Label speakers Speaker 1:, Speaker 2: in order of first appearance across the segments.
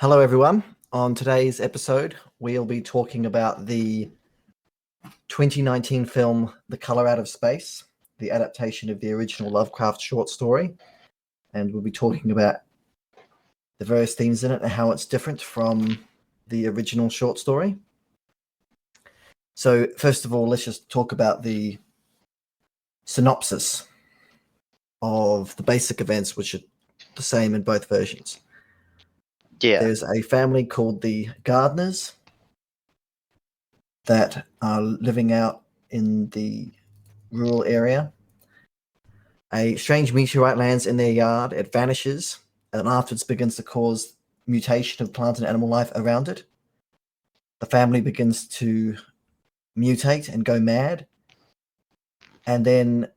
Speaker 1: Hello, everyone. On today's episode, we'll be talking about the 2019 film The Color Out of Space, the adaptation of the original Lovecraft short story. And we'll be talking about the various themes in it and how it's different from the original short story. So, first of all, let's just talk about the synopsis of the basic events, which are the same in both versions.
Speaker 2: Yeah.
Speaker 1: There's a family called the Gardeners that are living out in the rural area. A strange meteorite lands in their yard, it vanishes, and afterwards begins to cause mutation of plant and animal life around it. The family begins to mutate and go mad, and then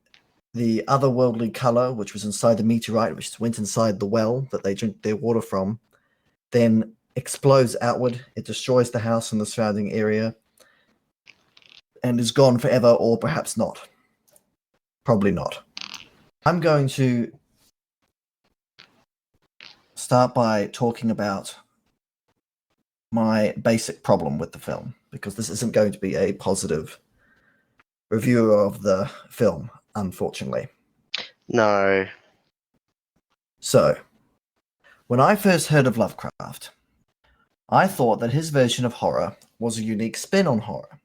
Speaker 1: the otherworldly color, which was inside the meteorite, which went inside the well that they drink their water from, then explodes outward. It destroys the house and the surrounding area and is gone forever, or perhaps not. Probably not. I'm going to start by talking about my basic problem with the film, because this isn't going to be a positive review of the film, unfortunately.
Speaker 2: No.
Speaker 1: So, when I first heard of Lovecraft, I thought that his version of horror was a unique spin on horror.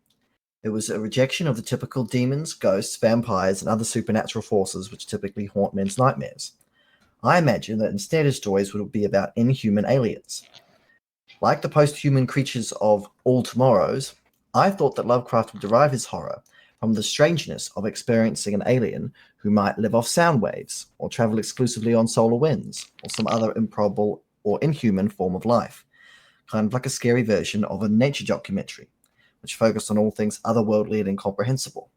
Speaker 1: It was a rejection of the typical demons, ghosts, vampires, and other supernatural forces which typically haunt men's nightmares. I imagined that instead his stories would be about inhuman aliens. Like the post-human creatures of All Tomorrows, I thought that Lovecraft would derive his horror from the strangeness of experiencing an alien who might live off sound waves, or travel exclusively on solar winds, or some other improbable or inhuman form of life, kind of like a scary version of a nature documentary, which focused on all things otherworldly and incomprehensible.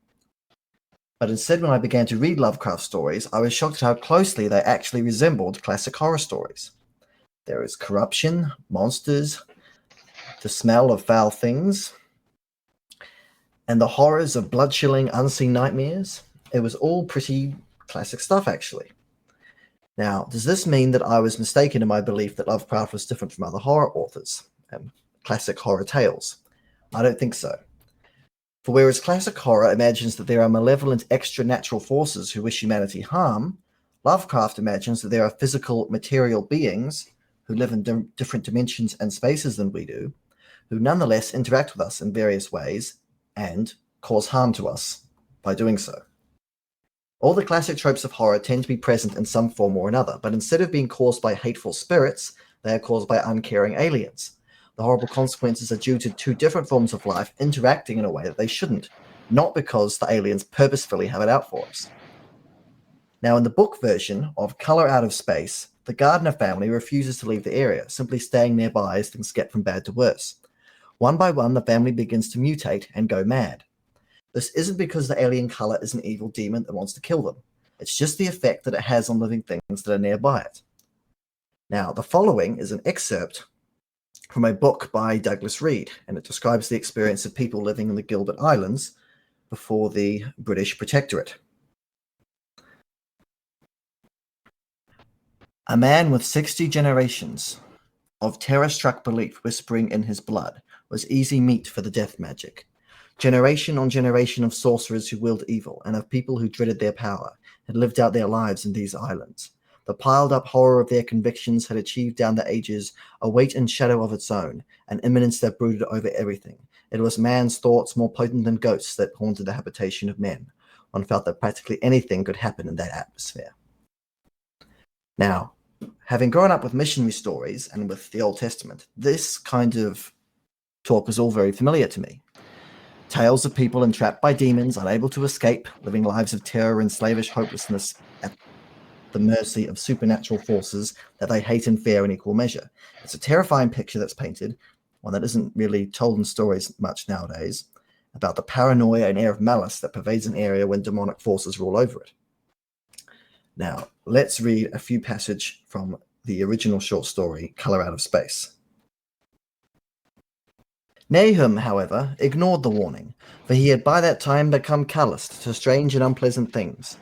Speaker 1: But instead, when I began to read Lovecraft stories, I was shocked at how closely they actually resembled classic horror stories. There is corruption, monsters, the smell of foul things, and the horrors of blood-chilling, unseen nightmares. It was all pretty classic stuff, actually. Now, does this mean that I was mistaken in my belief that Lovecraft was different from other horror authors and classic horror tales? I don't think so. For whereas classic horror imagines that there are malevolent extra-natural forces who wish humanity harm, Lovecraft imagines that there are physical, material beings who live in different dimensions and spaces than we do, who nonetheless interact with us in various ways and cause harm to us by doing so. All the classic tropes of horror tend to be present in some form or another, but instead of being caused by hateful spirits, they are caused by uncaring aliens. The horrible consequences are due to two different forms of life interacting in a way that they shouldn't, not because the aliens purposefully have it out for us. Now, in the book version of Color Out of Space, the Gardner family refuses to leave the area, simply staying nearby as things get from bad to worse. One by one, the family begins to mutate and go mad. This isn't because the alien color is an evil demon that wants to kill them. It's just the effect that it has on living things that are nearby it. Now, the following is an excerpt from a book by Douglas Reed, and it describes the experience of people living in the Gilbert Islands before the British Protectorate. A man with 60 generations of terror-struck belief whispering in his blood was easy meat for the death magic. Generation on generation of sorcerers who willed evil, and of people who dreaded their power, had lived out their lives in these islands. The piled-up horror of their convictions had achieved down the ages a weight and shadow of its own, an imminence that brooded over everything. It was man's thoughts more potent than ghosts that haunted the habitation of men. One felt that practically anything could happen in that atmosphere. Now, having grown up with missionary stories and with the Old Testament, this kind of talk was all very familiar to me. Tales of people entrapped by demons, unable to escape, living lives of terror and slavish hopelessness at the mercy of supernatural forces that they hate and fear in equal measure. It's a terrifying picture that's painted, one that isn't really told in stories much nowadays, about the paranoia and air of malice that pervades an area when demonic forces rule over it. Now, let's read a few passages from the original short story, Color Out of Space. Nahum, however, ignored the warning, for he had by that time become calloused to strange and unpleasant things.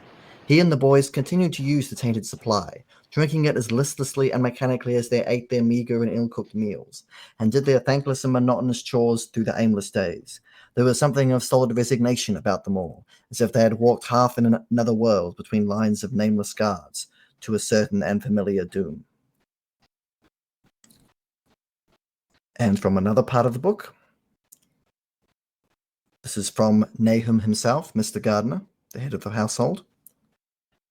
Speaker 1: He and the boys continued to use the tainted supply, drinking it as listlessly and mechanically as they ate their meager and ill-cooked meals, and did their thankless and monotonous chores through the aimless days. There was something of solid resignation about them all, as if they had walked half in another world between lines of nameless guards to a certain and familiar doom. And from another part of the book, this is from Nahum himself, Mr. Gardner, the head of the household.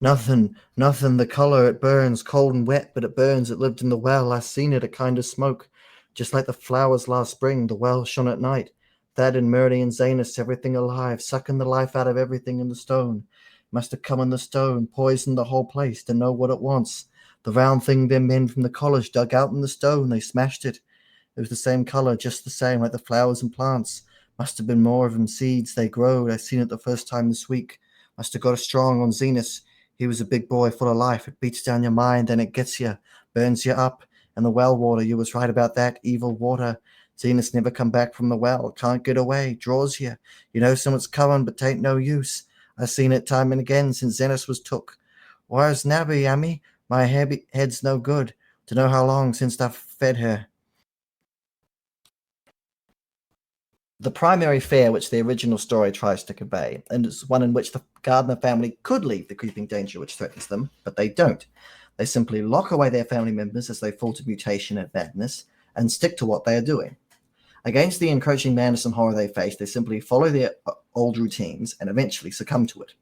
Speaker 1: Nothing, the colour, it burns, cold and wet, but it burns, it lived in the well, I seen it, a kind of smoke. Just like the flowers last spring, the well shone at night. Thad and Murdy and Zanus, everything alive, sucking the life out of everything in the stone. Must have come in the stone, poisoned the whole place, to know what it wants. The round thing them men from the college dug out in the stone, they smashed it. It was the same colour, just the same, like the flowers and plants. Must have been more of them seeds, they growed, I seen it the first time this week. Must have got a strong on Zenus. He was a big boy full of life. It beats down your mind, then it gets you, burns you up. And the well water, you was right about that, evil water. Zenus never come back from the well, can't get away, draws you. You know someone's coming, but tain't no use. I seen it time and again since Zenus was took. Where's Nabby, Yammy? My head's no good. To know how long since I've fed her. The primary fear which the original story tries to convey, and is one in which the Gardner family could leave the creeping danger which threatens them, but they don't. They simply lock away their family members as they fall to mutation and madness, and stick to what they are doing. Against the encroaching madness and horror they face, they simply follow their old routines and eventually succumb to it.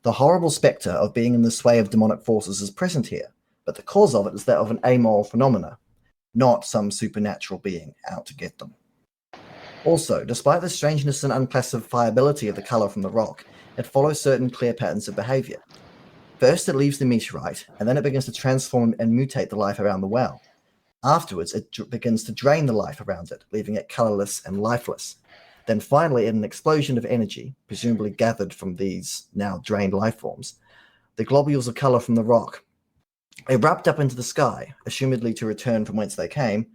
Speaker 1: The horrible spectre of being in the sway of demonic forces is present here, but the cause of it is that of an amoral phenomena, not some supernatural being out to get them. Also, despite the strangeness and unclassifiability of the colour from the rock, it follows certain clear patterns of behaviour. First, it leaves the meteorite, and then it begins to transform and mutate the life around the well. Afterwards, it begins to drain the life around it, leaving it colourless and lifeless. Then finally, in an explosion of energy, presumably gathered from these now drained life forms, the globules of colour from the rock erupt up into the sky, assumedly to return from whence they came,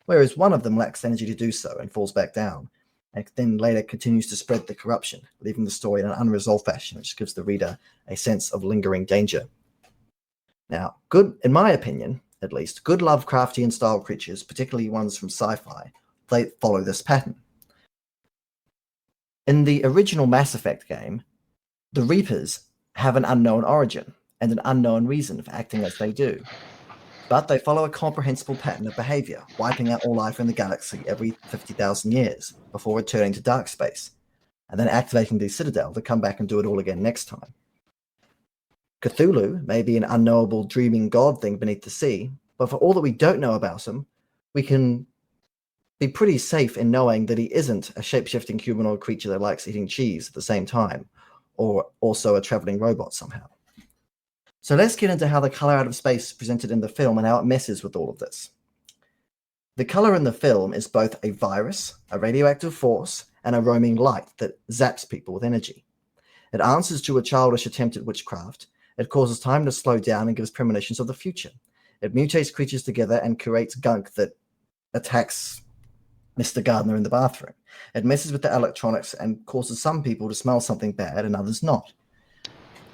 Speaker 1: whereas one of them lacks energy to do so and falls back down, and then later continues to spread the corruption, leaving the story in an unresolved fashion, which gives the reader a sense of lingering danger. Now, in my opinion, at least, good Lovecraftian style creatures, particularly ones from sci-fi, they follow this pattern. In the original Mass Effect game, the Reapers have an unknown origin and an unknown reason for acting as they do. But they follow a comprehensible pattern of behavior, wiping out all life in the galaxy every 50,000 years before returning to dark space, and then activating the Citadel to come back and do it all again next time. Cthulhu may be an unknowable dreaming god thing beneath the sea, but for all that we don't know about him, we can be pretty safe in knowing that he isn't a shape-shifting humanoid creature that likes eating cheese at the same time, or also a traveling robot somehow. So let's get into how the color out of space is presented in the film and how it messes with all of this. The color in the film is both a virus, a radioactive force, and a roaming light that zaps people with energy. It answers to a childish attempt at witchcraft. It causes time to slow down and gives premonitions of the future. It mutates creatures together and creates gunk that attacks Mr. Gardner in the bathroom. It messes with the electronics and causes some people to smell something bad and others not.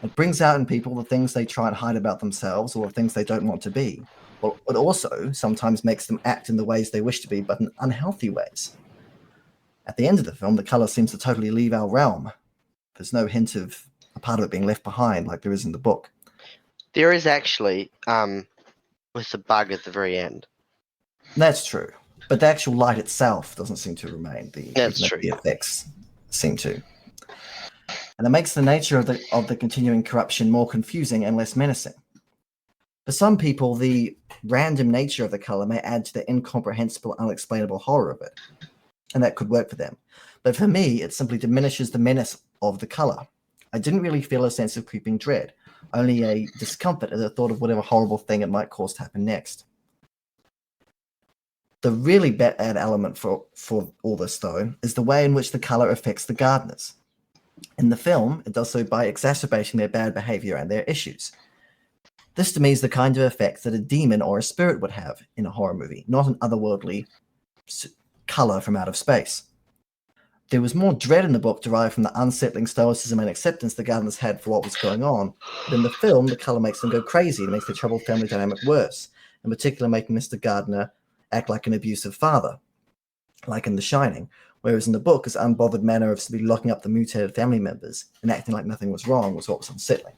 Speaker 1: It brings out in people the things they try and hide about themselves or the things they don't want to be. Well, it also sometimes makes them act in the ways they wish to be, but in unhealthy ways. At the end of the film, the colour seems to totally leave our realm. There's no hint of a part of it being left behind like there is in the book.
Speaker 2: There is actually, with the bug at the very end.
Speaker 1: That's true. But the actual light itself doesn't seem to remain.
Speaker 2: That's true.
Speaker 1: The effects seem to. And it makes the nature of the continuing corruption more confusing and less menacing. For some people, the random nature of the color may add to the incomprehensible, unexplainable horror of it, and that could work for them. But for me, it simply diminishes the menace of the color. I didn't really feel a sense of creeping dread, only a discomfort at the thought of whatever horrible thing it might cause to happen next. The really bad element for all this, though, is the way in which the color affects the Gardners. In the film, it does so by exacerbating their bad behavior and their issues. This, to me, is the kind of effect that a demon or a spirit would have in a horror movie, not an otherworldly color from out of space. there was more dread in the book derived from the unsettling stoicism and acceptance the gardeners had for what was going on. But in the film, the color makes them go crazy. It makes the troubled family dynamic worse, in particular making Mr. Gardner act like an abusive father, like in The Shining. Whereas in the book, his unbothered manner of simply locking up the mutated family members and acting like nothing was wrong was what was unsettling.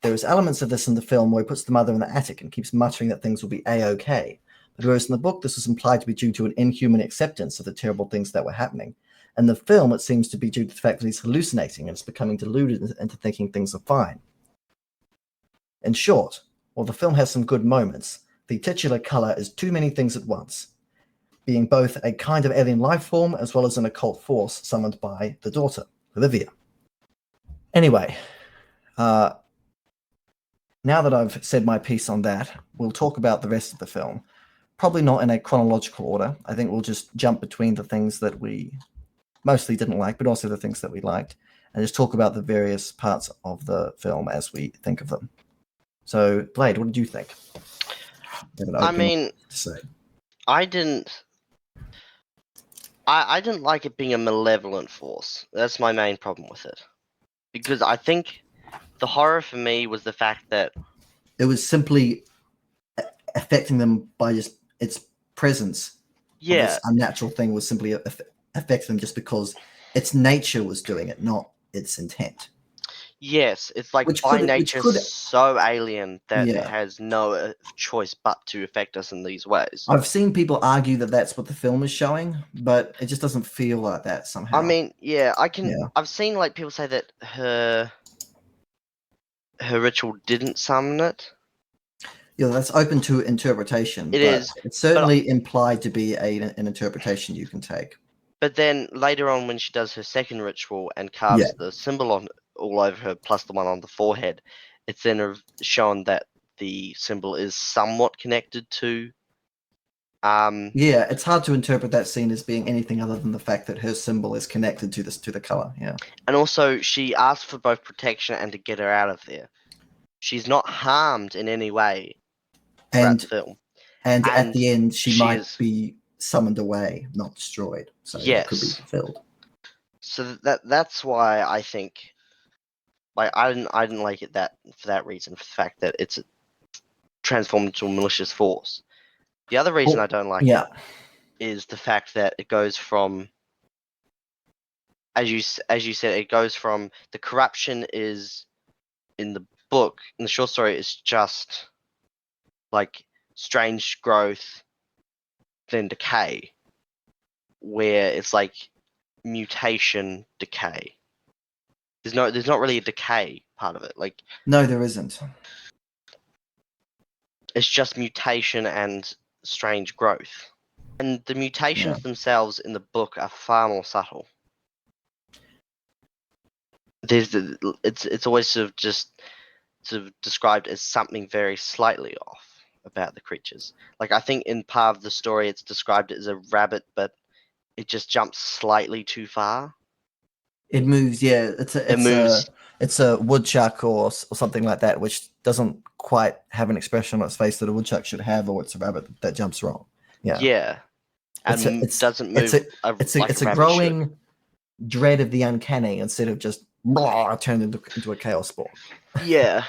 Speaker 1: There is elements of this in the film where he puts the mother in the attic and keeps muttering that things will be A-OK. But whereas in the book, this was implied to be due to an inhuman acceptance of the terrible things that were happening. In the film, it seems to be due to the fact that he's hallucinating and is becoming deluded into thinking things are fine. In short, while the film has some good moments, the titular color is too many things at once, being both a kind of alien life form as well as an occult force summoned by the daughter, Olivia. Anyway, now that I've said my piece on that, we'll talk about the rest of the film. Probably not in a chronological order. I think we'll just jump between the things that we mostly didn't like, but also the things that we liked, and just talk about the various parts of the film as we think of them. So, Blade, what did you think?
Speaker 2: I mean,
Speaker 1: to say.
Speaker 2: I didn't like it being a malevolent force. That's my main problem with it. Because I think the horror for me was the fact that
Speaker 1: it was simply affecting them by just its presence.
Speaker 2: Yeah.
Speaker 1: This unnatural thing was simply affecting them just because its nature was doing it, not its intent.
Speaker 2: Yes, it's like by nature so alien that it has no choice but to affect us in these ways.
Speaker 1: I've seen people argue that that's what the film is showing, but it just doesn't feel like that somehow.
Speaker 2: I mean, yeah, I've seen like people say that her ritual didn't summon it.
Speaker 1: Yeah, that's open to interpretation. It's certainly implied to be an interpretation you can take.
Speaker 2: But then later on, when she does her second ritual and carves the symbol on all over her, plus the one on the forehead, it's then shown that the symbol is somewhat connected to.
Speaker 1: Yeah, it's hard to interpret that scene as being anything other than the fact that her symbol is connected to the color. Yeah,
Speaker 2: and also she asked for both protection and to get her out of there. She's not harmed in any way throughout the film.
Speaker 1: And at the end, she might be summoned away, not destroyed. So it could be fulfilled.
Speaker 2: So that's why I think, like, I didn't like it for that reason, for the fact that it's transformed into a malicious force. The other reason I don't like it is the fact that it goes from, as you said, it goes from the corruption is in the book, in the short story, it's just like strange growth, then decay, where it's like mutation decay. There's not really a decay part of it. Like,
Speaker 1: no, there isn't.
Speaker 2: It's just mutation and strange growth, and the mutations themselves in the book are far more subtle. It's always sort of described as something very slightly off about the creatures. Like, I think in part of the story it's described as a rabbit, but it just jumps slightly too far.
Speaker 1: It moves, it's a woodchuck or something like that, which doesn't quite have an expression on its face that a woodchuck should have, or it's a rabbit that jumps wrong.
Speaker 2: Yeah, and it doesn't move.
Speaker 1: It's a growing dread of the uncanny instead of just turned into a chaos ball.
Speaker 2: Yeah.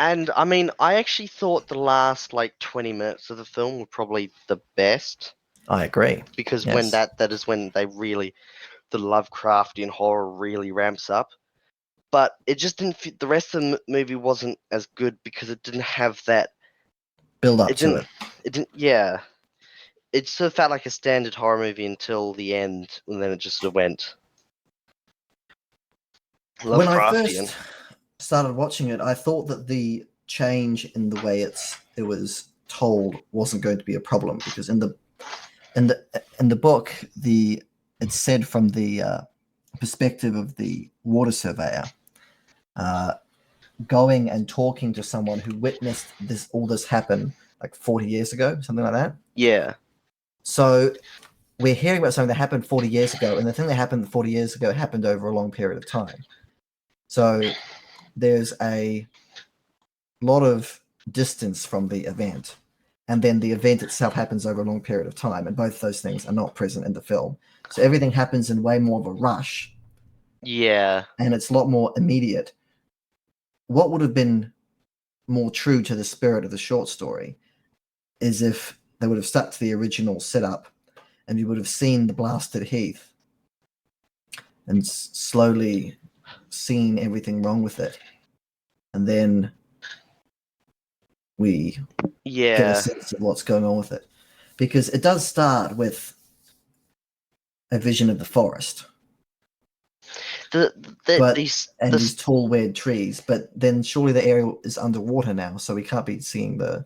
Speaker 2: And I mean, I actually thought the last like 20 minutes of the film were probably the best.
Speaker 1: I agree.
Speaker 2: Because when that is when they really, the Lovecraftian horror really ramps up. But it just didn't fit. The rest of the movie wasn't as good because it didn't have that
Speaker 1: build up to it.
Speaker 2: It didn't. Yeah. It sort of felt like a standard horror movie until the end, and then it just sort of went Lovecraftian.
Speaker 1: When I first started watching it, I thought that the change in the way it was told wasn't going to be a problem, because in the book, it's said from the perspective of the water surveyor, going and talking to someone who witnessed all this happen like 40 years ago, something like that.
Speaker 2: Yeah.
Speaker 1: So we're hearing about something that happened 40 years ago, and the thing that happened 40 years ago happened over a long period of time. So there's a lot of distance from the event. and then the event itself happens over a long period of time, and both those things are not present in the film. So everything happens in way more of a rush,
Speaker 2: Yeah.
Speaker 1: and it's a lot more immediate. What would have been more true to the spirit of the short story is if they would have stuck to the original setup, and you would have seen the blasted Heath and slowly seen everything wrong with it, and then we get a
Speaker 2: Yeah.
Speaker 1: sense of what's going on with it, because it does start with a vision of the forest,
Speaker 2: The
Speaker 1: but
Speaker 2: these
Speaker 1: and these
Speaker 2: this
Speaker 1: tall weird trees, but then surely the area is underwater now, so we can't be seeing the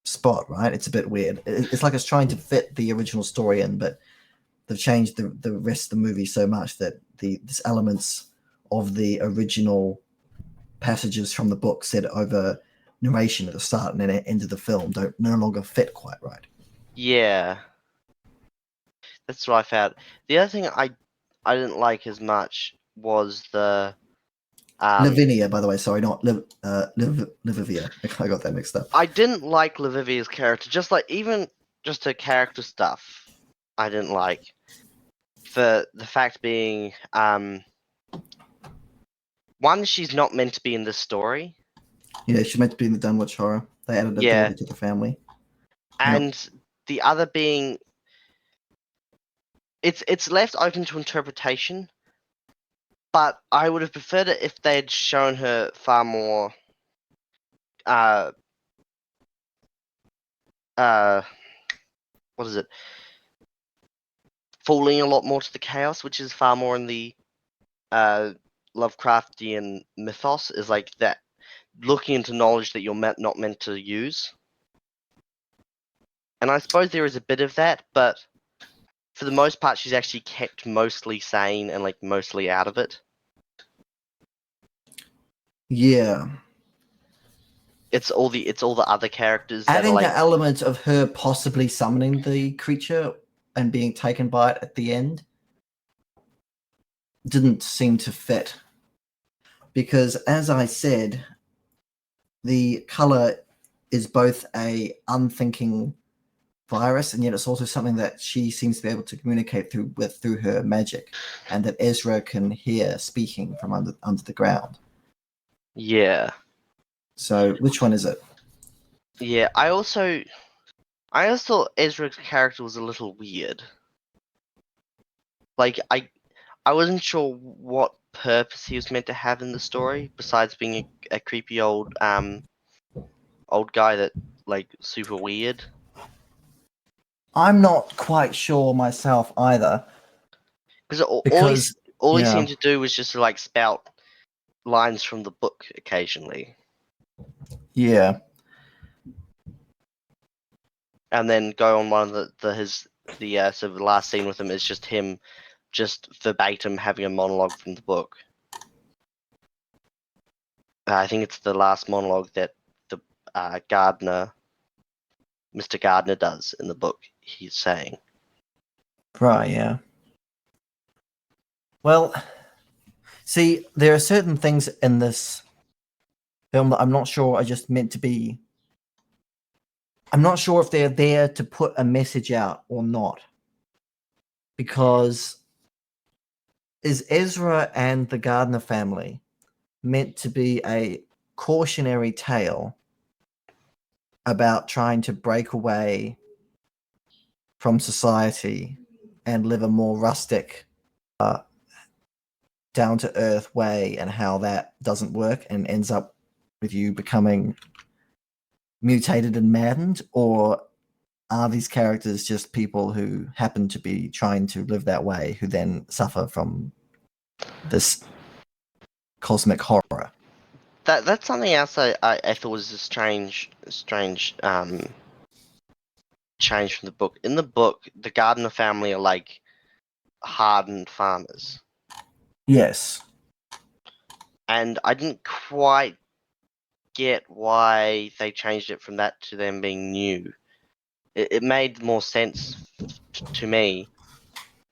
Speaker 1: spot, right? It's a bit weird. It's like it's trying to fit the original story in, but they've changed the rest of the movie so much that these elements of the original passages from the book said over narration at the start and then end of the film don't no longer fit quite right.
Speaker 2: Yeah. That's what I found. The other thing I didn't like as much was the
Speaker 1: Lavinia, by the way, sorry, not Livivia. I got that mixed up.
Speaker 2: I didn't like Lavivia's character, just like even just her character stuff. I didn't like for the fact being one, she's not meant to be in this story.
Speaker 1: Yeah, she's meant to be in the Dunwich Horror. They added a
Speaker 2: Yeah.
Speaker 1: daughter to the family.
Speaker 2: And the other being it's left open to interpretation, but I would have preferred it if they had shown her far more what is it? Falling a lot more to the chaos, which is far more in the Lovecraftian mythos, is like that looking into knowledge that you're not meant to use. And I suppose there is a bit of that, but for the most part, she's actually kept mostly sane and like mostly out of it.
Speaker 1: Yeah.
Speaker 2: It's all the other characters that
Speaker 1: Adding
Speaker 2: are like
Speaker 1: the element of her possibly summoning the creature and being taken by it at the end didn't seem to fit. Because as I said, the color is both a unthinking virus, and yet it's also something that she seems to be able to communicate through her magic, and that Ezra can hear speaking from under the ground.
Speaker 2: yeah.
Speaker 1: So which one is it?
Speaker 2: Yeah, I also thought Ezra's character was a little weird. Like I wasn't sure what purpose he was meant to have in the story besides being a creepy old guy that like super weird.
Speaker 1: I'm not quite sure myself either.
Speaker 2: Because
Speaker 1: Because
Speaker 2: all he
Speaker 1: yeah,
Speaker 2: seemed to do was just like spout lines from the book occasionally,
Speaker 1: yeah,
Speaker 2: and then go on one of so the last scene with him is just him just verbatim having a monologue from the book. I think it's the last monologue that the gardener, Mr. Gardner, does in the book. He's saying,
Speaker 1: right, yeah. Well, see, there are certain things in this film that I'm not sure are just meant to be. I'm not sure if they're there to put a message out or not. Because is Ezra and the Gardner family meant to be a cautionary tale about trying to break away from society and live a more rustic, down to earth way, and how that doesn't work and ends up with you becoming mutated and maddened? Or are these characters just people who happen to be trying to live that way, who then suffer from this cosmic horror?
Speaker 2: that's something else I thought was a strange change from the book. In the book, the Gardner family are like hardened farmers,
Speaker 1: Yes.
Speaker 2: and I didn't quite get why they changed it from that to them being new. It made more sense to me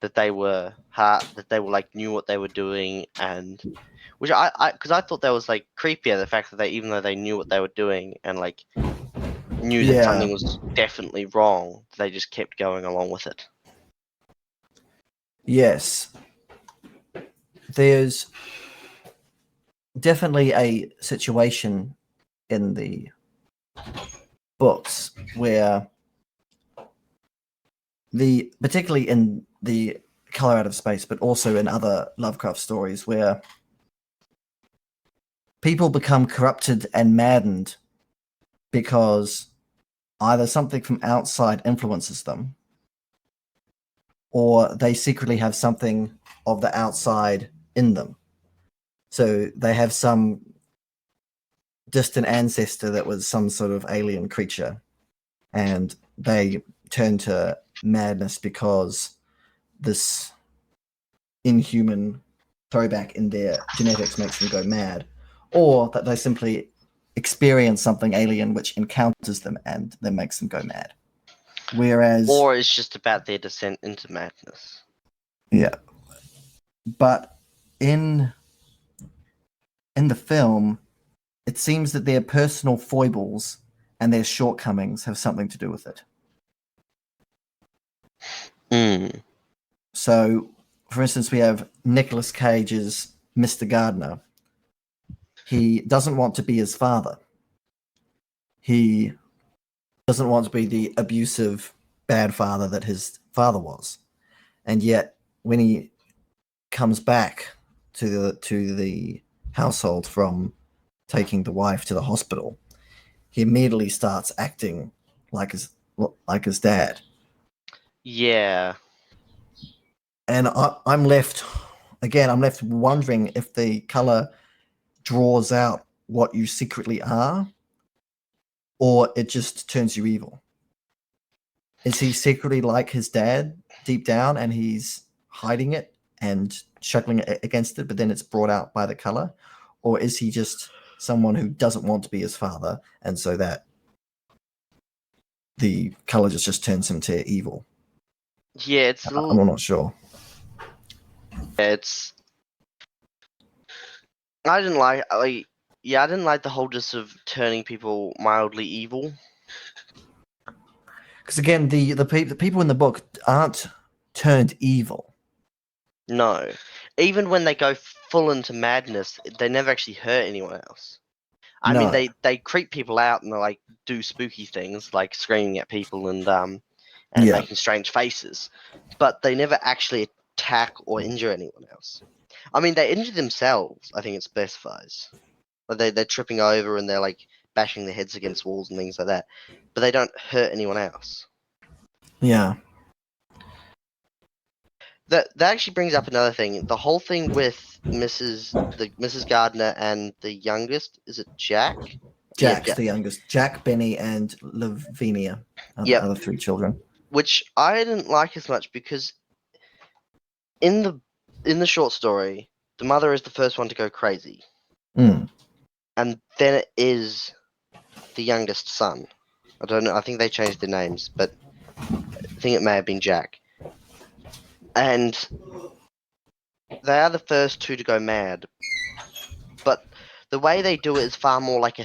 Speaker 2: that they were like knew what they were doing, and which because I thought that was like creepier, the fact that they, even though they knew what they were doing and like knew that something was definitely wrong. They just kept going along with it.
Speaker 1: Yes. There's definitely a situation in the books where particularly in the Color Out of Space, but also in other Lovecraft stories, where people become corrupted and maddened because either something from outside influences them, or they secretly have something of the outside in them. So they have some distant ancestor that was some sort of alien creature, and they turn to madness because this inhuman throwback in their genetics makes them go mad, or that they simply experience something alien which encounters them and then makes them go mad. Whereas,
Speaker 2: or it's just about their descent into madness.
Speaker 1: Yeah, but in the film, it seems that their personal foibles and their shortcomings have something to do with it.
Speaker 2: Mm.
Speaker 1: So, for instance, we have Nicolas Cage's Mr. Gardner. He doesn't want to be his father. He doesn't want to be the abusive, bad father that his father was. And yet, when he comes back to the household from taking the wife to the hospital, he immediately starts acting like his dad.
Speaker 2: Yeah.
Speaker 1: And I'm left wondering if the color draws out what you secretly are, or it just turns you evil. Is he secretly like his dad deep down, and he's hiding it and struggling against it, but then it's brought out by the color? Or is he just someone who doesn't want to be his father, and so that the color just turns him to evil?
Speaker 2: Yeah,
Speaker 1: I'm not sure.
Speaker 2: It's. I didn't like I didn't like the whole just of turning people mildly evil.
Speaker 1: Because again, the people in the book aren't turned evil.
Speaker 2: No. Even when they go full into madness, they never actually hurt anyone else. I mean,
Speaker 1: No.
Speaker 2: they creep people out and they like do spooky things like screaming at people and
Speaker 1: Yeah.
Speaker 2: making strange faces, but they never actually attack or injure anyone else. I mean, they injure themselves. I think it specifies. Like they're tripping over and they're like bashing their heads against walls and things like that, but they don't hurt anyone else.
Speaker 1: Yeah.
Speaker 2: That actually brings up another thing. The whole thing with Mrs. Gardner and the youngest, is it Jack?
Speaker 1: Jack's the youngest. Jack, Benny, and Lavinia are the
Speaker 2: Yep.
Speaker 1: other three children.
Speaker 2: Which I didn't like as much because in the short story, the mother is the first one to go crazy,
Speaker 1: Mm.
Speaker 2: and then it is the youngest son. I don't know. I think they changed their names, but I think it may have been Jack. And they are the first two to go mad, but the way they do it is far more like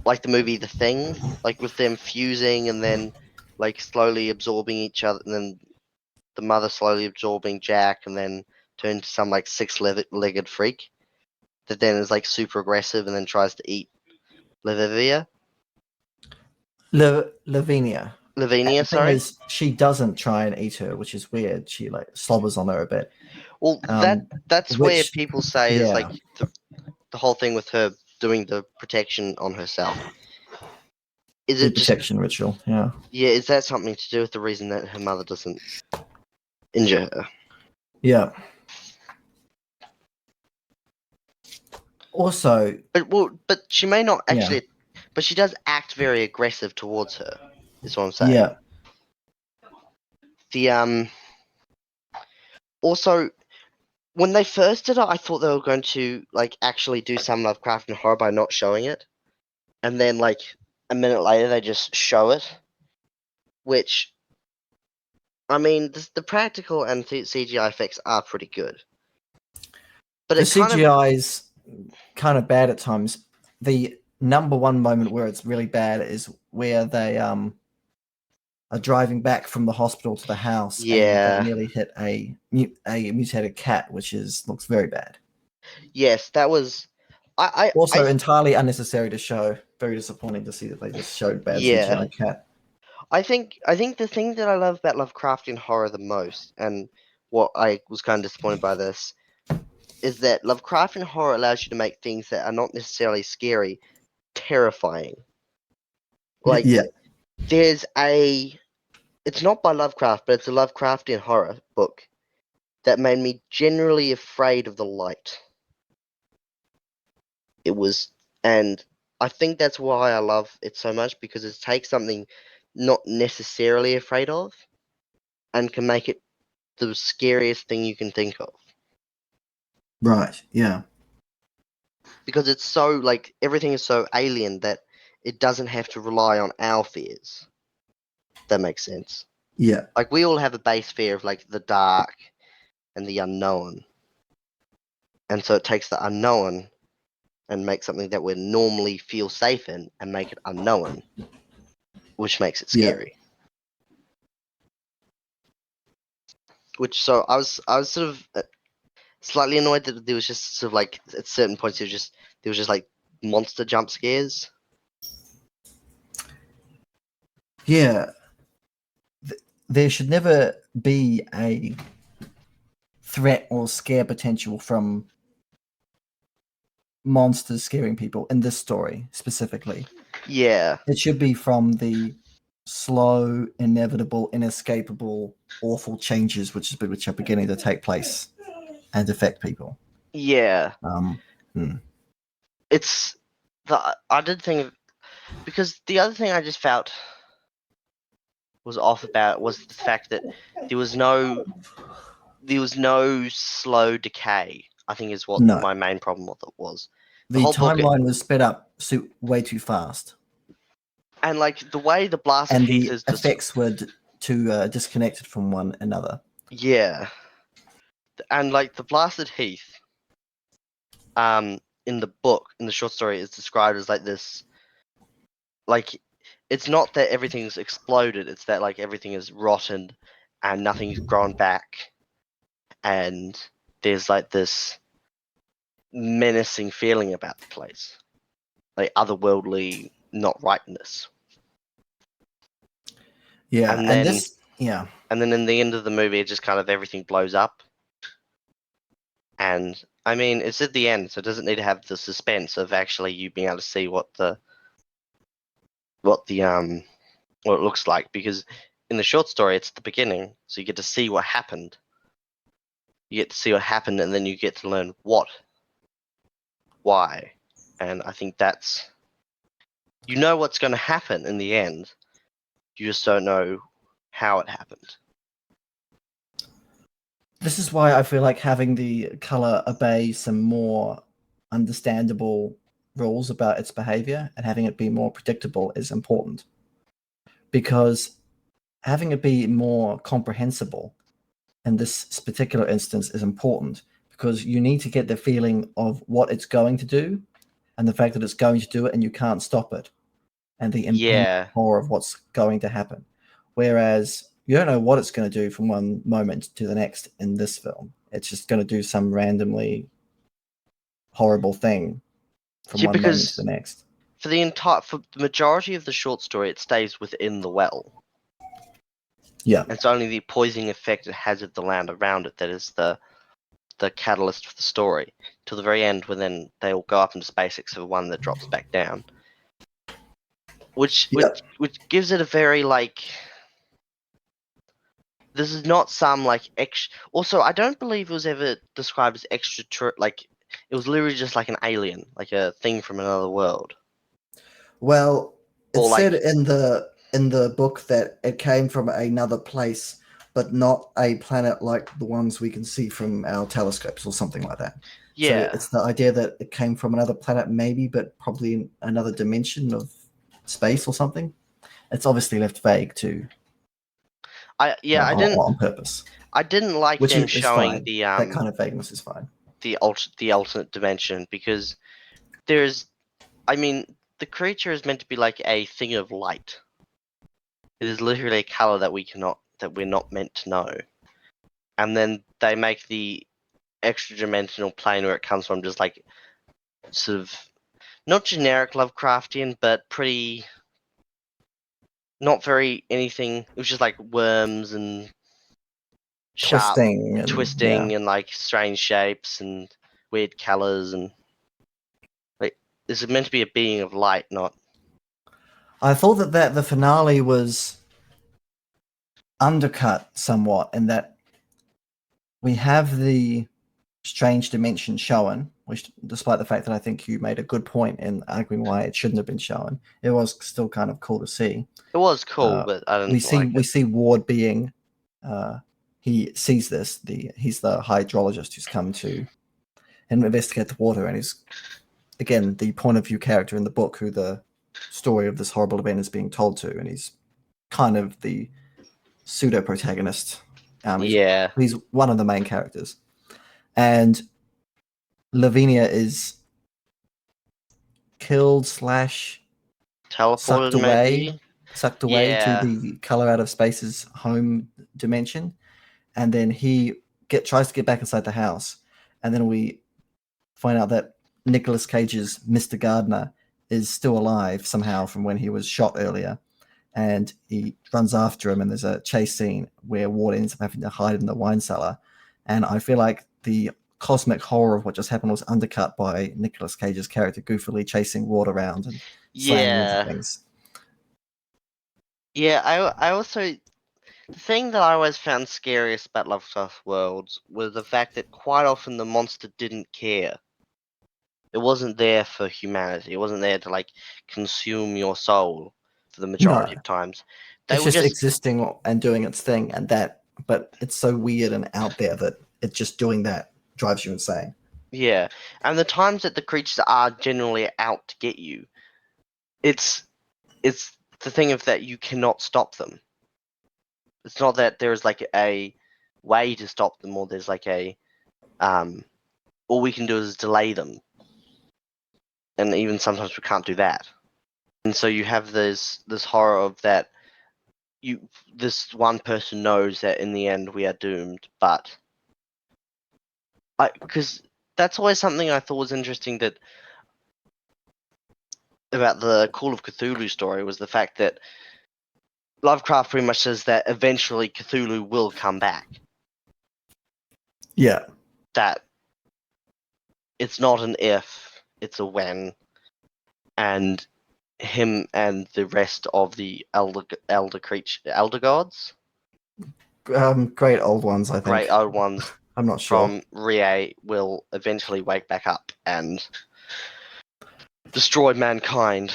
Speaker 2: like the movie The Thing, like with them fusing and then like slowly absorbing each other, and then the mother slowly absorbing Jack, and then turn to some like six-legged freak that then is like super aggressive and then tries to eat Lavinia.
Speaker 1: Lavinia.
Speaker 2: Lavinia,
Speaker 1: The thing
Speaker 2: sorry.
Speaker 1: is, she doesn't try and eat her, which is weird. She like slobbers on her a bit.
Speaker 2: Well, that's where
Speaker 1: Which,
Speaker 2: people say is like the whole thing with her doing the protection on herself. Is
Speaker 1: the
Speaker 2: it just
Speaker 1: protection ritual. Yeah.
Speaker 2: yeah? Is that something to do with the reason that her mother doesn't injure her?
Speaker 1: Yeah. Also,
Speaker 2: But she may not actually. But she does act very aggressive towards her. Is what I'm saying.
Speaker 1: Yeah.
Speaker 2: The Also, when they first did it, I thought they were going to like actually do some Lovecraft and horror by not showing it, and then like a minute later they just show it, which I mean the practical and CGI effects are pretty good, but
Speaker 1: the
Speaker 2: it kind of
Speaker 1: CGI is kind of bad at times. The number one moment where it's really bad is where they are driving back from the hospital to the house, and they
Speaker 2: Yeah.
Speaker 1: nearly hit a mutated cat, which looks very bad.
Speaker 2: Yes, that was.
Speaker 1: Also, entirely unnecessary to show. Very disappointing to see that they just showed bad CGI
Speaker 2: Yeah.
Speaker 1: on a cat.
Speaker 2: I think the thing that I love about Lovecraftian horror the most, and what I was kind of disappointed by this, is that Lovecraftian horror allows you to make things that are not necessarily scary terrifying. Like
Speaker 1: Yeah,
Speaker 2: there's a it's not by Lovecraft, but it's a Lovecraftian horror book that made me generally afraid of the light. It was, and I think that's why I love it so much, because it takes something not necessarily afraid of and can make it the scariest thing you can think of.
Speaker 1: right. Yeah,
Speaker 2: Because it's so, like, everything is so alien that it doesn't have to rely on our fears. That makes sense.
Speaker 1: yeah,
Speaker 2: Like, we all have a base fear of, like, the dark and the unknown. And so it takes the unknown and makes something that we normally feel safe in and make it unknown, which makes it
Speaker 1: yeah.
Speaker 2: scary. Which, so I was sort of slightly annoyed that there was just sort of like at certain points there was just like monster jump scares.
Speaker 1: Yeah. There should never be a threat or scare potential from monsters scaring people in this story specifically.
Speaker 2: Yeah,
Speaker 1: It should be from the slow, inevitable, inescapable, awful changes which are beginning to take place and affect people.
Speaker 2: yeah.
Speaker 1: Um,
Speaker 2: It's the I did think because the other thing I just felt was off about was the fact that there was no slow decay. I think is what
Speaker 1: no,
Speaker 2: my main problem with it was. The
Speaker 1: the
Speaker 2: whole book,
Speaker 1: timeline was sped up way too fast,
Speaker 2: and like the way the blasted
Speaker 1: and
Speaker 2: heath
Speaker 1: the
Speaker 2: is
Speaker 1: effects were too disconnected from one another.
Speaker 2: yeah, and like the blasted heath, in the book, in the short story, is described as like this, like it's not that everything's exploded, it's that like everything is rotten and nothing's grown back, and there's like this menacing feeling about the place, like otherworldly not rightness.
Speaker 1: Yeah,
Speaker 2: And
Speaker 1: and
Speaker 2: then
Speaker 1: this, yeah,
Speaker 2: in the end of the movie, it just kind of everything blows up. And I mean, it's at the end, so it doesn't need to have the suspense of actually you being able to see what the what it looks like, because in the short story it's the beginning, so you get to see what happened. You get to see what happened, and then you get to learn why, and I think that's you know what's going to happen in the end. You just don't know how it happened.
Speaker 1: this is why I feel like having the color obey some more understandable rules about its behavior and having it be more predictable is important, because having it be more comprehensible in this particular instance is important, because you need to get the feeling of what it's going to do and the fact that it's going to do it and you can't stop it, and the impending
Speaker 2: Yeah,
Speaker 1: horror of what's going to happen. Whereas you don't know what it's going to do from one moment to the next in this film. It's just going to do some randomly horrible thing from
Speaker 2: yeah,
Speaker 1: one moment to the
Speaker 2: because
Speaker 1: next.
Speaker 2: for the majority of the short story, it stays within the well.
Speaker 1: Yeah.
Speaker 2: It's only the poisoning effect it has of the land around it that is the catalyst for the story. Till the very end, when then they all go up into space except for one that drops back down, which
Speaker 1: Yeah.
Speaker 2: gives it a very like. This is not some like extra. Also, I don't believe it was ever described as extra. Like it was literally just like an alien, like a thing from another world.
Speaker 1: Well, it
Speaker 2: Or like
Speaker 1: said in the book that it came from another place, but not a planet like the ones we can see from our telescopes or something like that. So
Speaker 2: yeah,
Speaker 1: it's the idea that it came from another planet, maybe, but probably in another dimension of space or something. It's obviously left vague too,
Speaker 2: I didn't
Speaker 1: on purpose,
Speaker 2: like
Speaker 1: which
Speaker 2: them
Speaker 1: is
Speaker 2: showing
Speaker 1: fine. That kind of vagueness is fine.
Speaker 2: the alternate dimension, because there's I mean the creature is meant to be like a thing of light. It is literally a color that we're not meant to know. And then they make the extra dimensional plane where it comes from just like sort of not generic Lovecraftian, but pretty not very anything. It was just like worms and sharp twisting and like strange shapes and weird colors and like this is meant to be a being of light, not.
Speaker 1: I thought that the finale was undercut somewhat in that we have the strange dimension shown, which, despite the fact that I think you made a good point in arguing why it shouldn't have been shown, it was still kind of cool to see.
Speaker 2: It was cool, but I didn't
Speaker 1: we see Ward being he sees this. He's the hydrologist who's come to investigate the water, and he's again the point of view character in the book who the story of this horrible event is being told to, and he's kind of the pseudo protagonist. He's one of the main characters, and Lavinia is killed /
Speaker 2: teleported,
Speaker 1: sucked away to the color out of space's home dimension, and then he tries to get back inside the house, and then we find out that Nicolas Cage's Mr. Gardner is still alive somehow from when he was shot earlier, and he runs after him, and there's a chase scene where Ward ends up having to hide in the wine cellar, and I feel like the cosmic horror of what just happened was undercut by Nicolas Cage's character goofily chasing Ward around and slaying things.
Speaker 2: Yeah, I also the thing that I always found scariest about Lovecraft Worlds was the fact that quite often the monster didn't care. It wasn't there for humanity. It wasn't there to like consume your soul for the majority of times.
Speaker 1: It's just existing and doing its thing, but it's so weird and out there that it's just doing that drives you insane.
Speaker 2: Yeah, and the times that the creatures are generally out to get you, it's the thing of that you cannot stop them. It's not that there's like a way to stop them, or there's like a all we can do is delay them, and even sometimes we can't do that. And so you have this horror of that. This one person knows that in the end we are doomed, but because that's always something I thought was interesting about the Call of Cthulhu story was the fact that Lovecraft pretty much says that eventually Cthulhu will come back.
Speaker 1: Yeah.
Speaker 2: That it's not an if, it's a when. And him and the rest of the elder gods?
Speaker 1: Great old ones, I think.
Speaker 2: Great old ones.
Speaker 1: I'm not sure.
Speaker 2: From Rie will eventually wake back up and destroy mankind.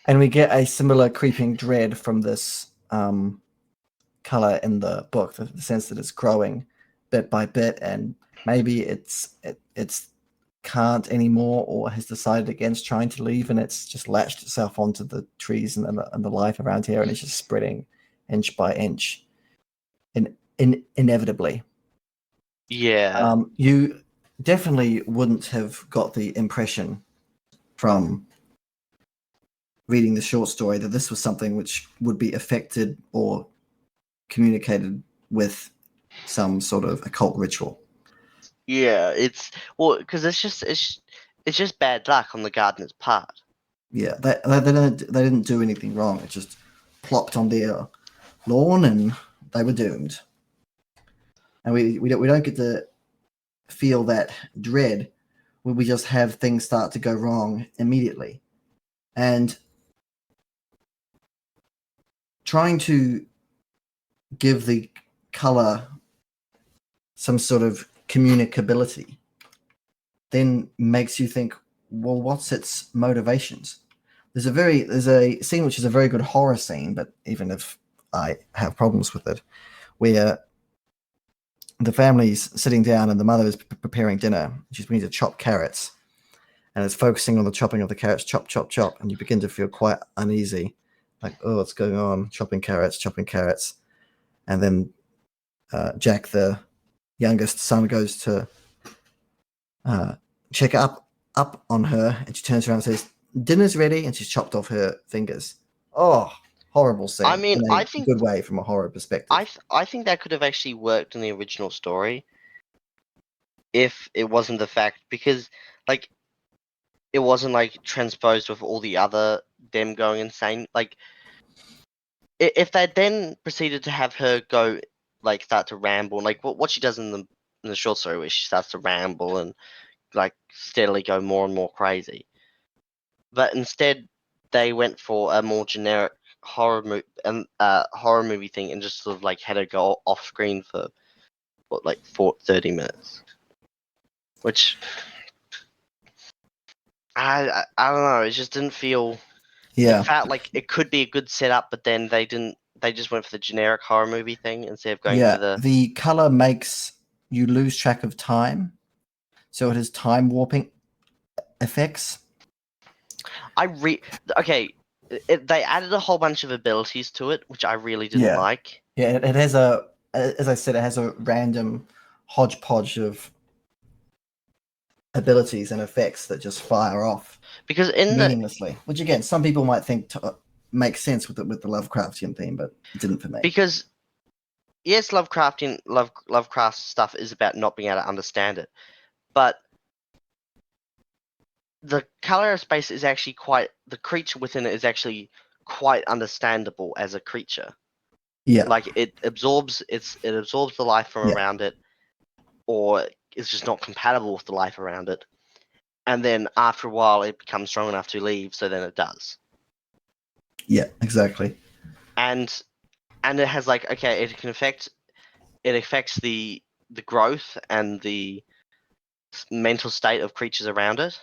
Speaker 1: And we get a similar creeping dread from this color in the book, the sense that it's growing bit by bit, and maybe it's can't anymore, or has decided against trying to leave, and it's just latched itself onto the trees and the life around here, and it's just spreading inch by inch, inevitably.
Speaker 2: Yeah.
Speaker 1: You definitely wouldn't have got the impression from reading the short story that this was something which would be affected or communicated with some sort of occult ritual.
Speaker 2: Yeah, because it's just bad luck on the gardener's part.
Speaker 1: Yeah, they didn't do anything wrong. It just plopped on their lawn and they were doomed. And we don't get to feel that dread when we just have things start to go wrong immediately. And trying to give the color some sort of communicability then makes you think, well, what's its motivations? There's a scene which is a very good horror scene, but even if I have problems with it, where the family's sitting down and the mother is preparing dinner. She's beginning to chop carrots, and it's focusing on the chopping of the carrots, chop, chop, chop, and you begin to feel quite uneasy, like, oh, what's going on? Chopping carrots, and then Jack, the youngest son, goes to check up on her, and she turns around and says, dinner's ready, and she's chopped off her fingers. Oh, horrible
Speaker 2: I
Speaker 1: scene
Speaker 2: mean,
Speaker 1: in a good way from a horror perspective.
Speaker 2: I think that could have actually worked in the original story if it wasn't the fact, because like it wasn't like transposed with all the other them going insane. Like if they then proceeded to have her go like start to ramble, like what she does in the short story, where she starts to ramble and like steadily go more and more crazy. But instead, they went for a more generic horror movie thing, and just sort of like had her go off screen for what, like 30 minutes, which I don't know. It just didn't feel. It
Speaker 1: Yeah,
Speaker 2: felt like it could be a good setup, but then they didn't. They just went for the generic horror movie thing instead of going for
Speaker 1: yeah.
Speaker 2: the.
Speaker 1: The color makes you lose track of time, so it has time warping effects.
Speaker 2: Okay. They added a whole bunch of abilities to it, which I really didn't
Speaker 1: Yeah,
Speaker 2: like.
Speaker 1: yeah. It has a, as I said, it has a random hodgepodge of abilities and effects that just fire off
Speaker 2: Because in the
Speaker 1: meaninglessly. Which again, some people might think makes sense with the Lovecraftian theme, but it didn't for me.
Speaker 2: because yes, Lovecraft stuff is about not being able to understand it, but the color of space is actually quite. The creature within it is actually quite understandable as a creature.
Speaker 1: Yeah,
Speaker 2: Like it absorbs the life from
Speaker 1: yeah,
Speaker 2: around it, or it's just not compatible with the life around it. And then after a while, it becomes strong enough to leave. So then it does,
Speaker 1: yeah, exactly.
Speaker 2: and it has like, okay, it affects the growth and the mental state of creatures around it.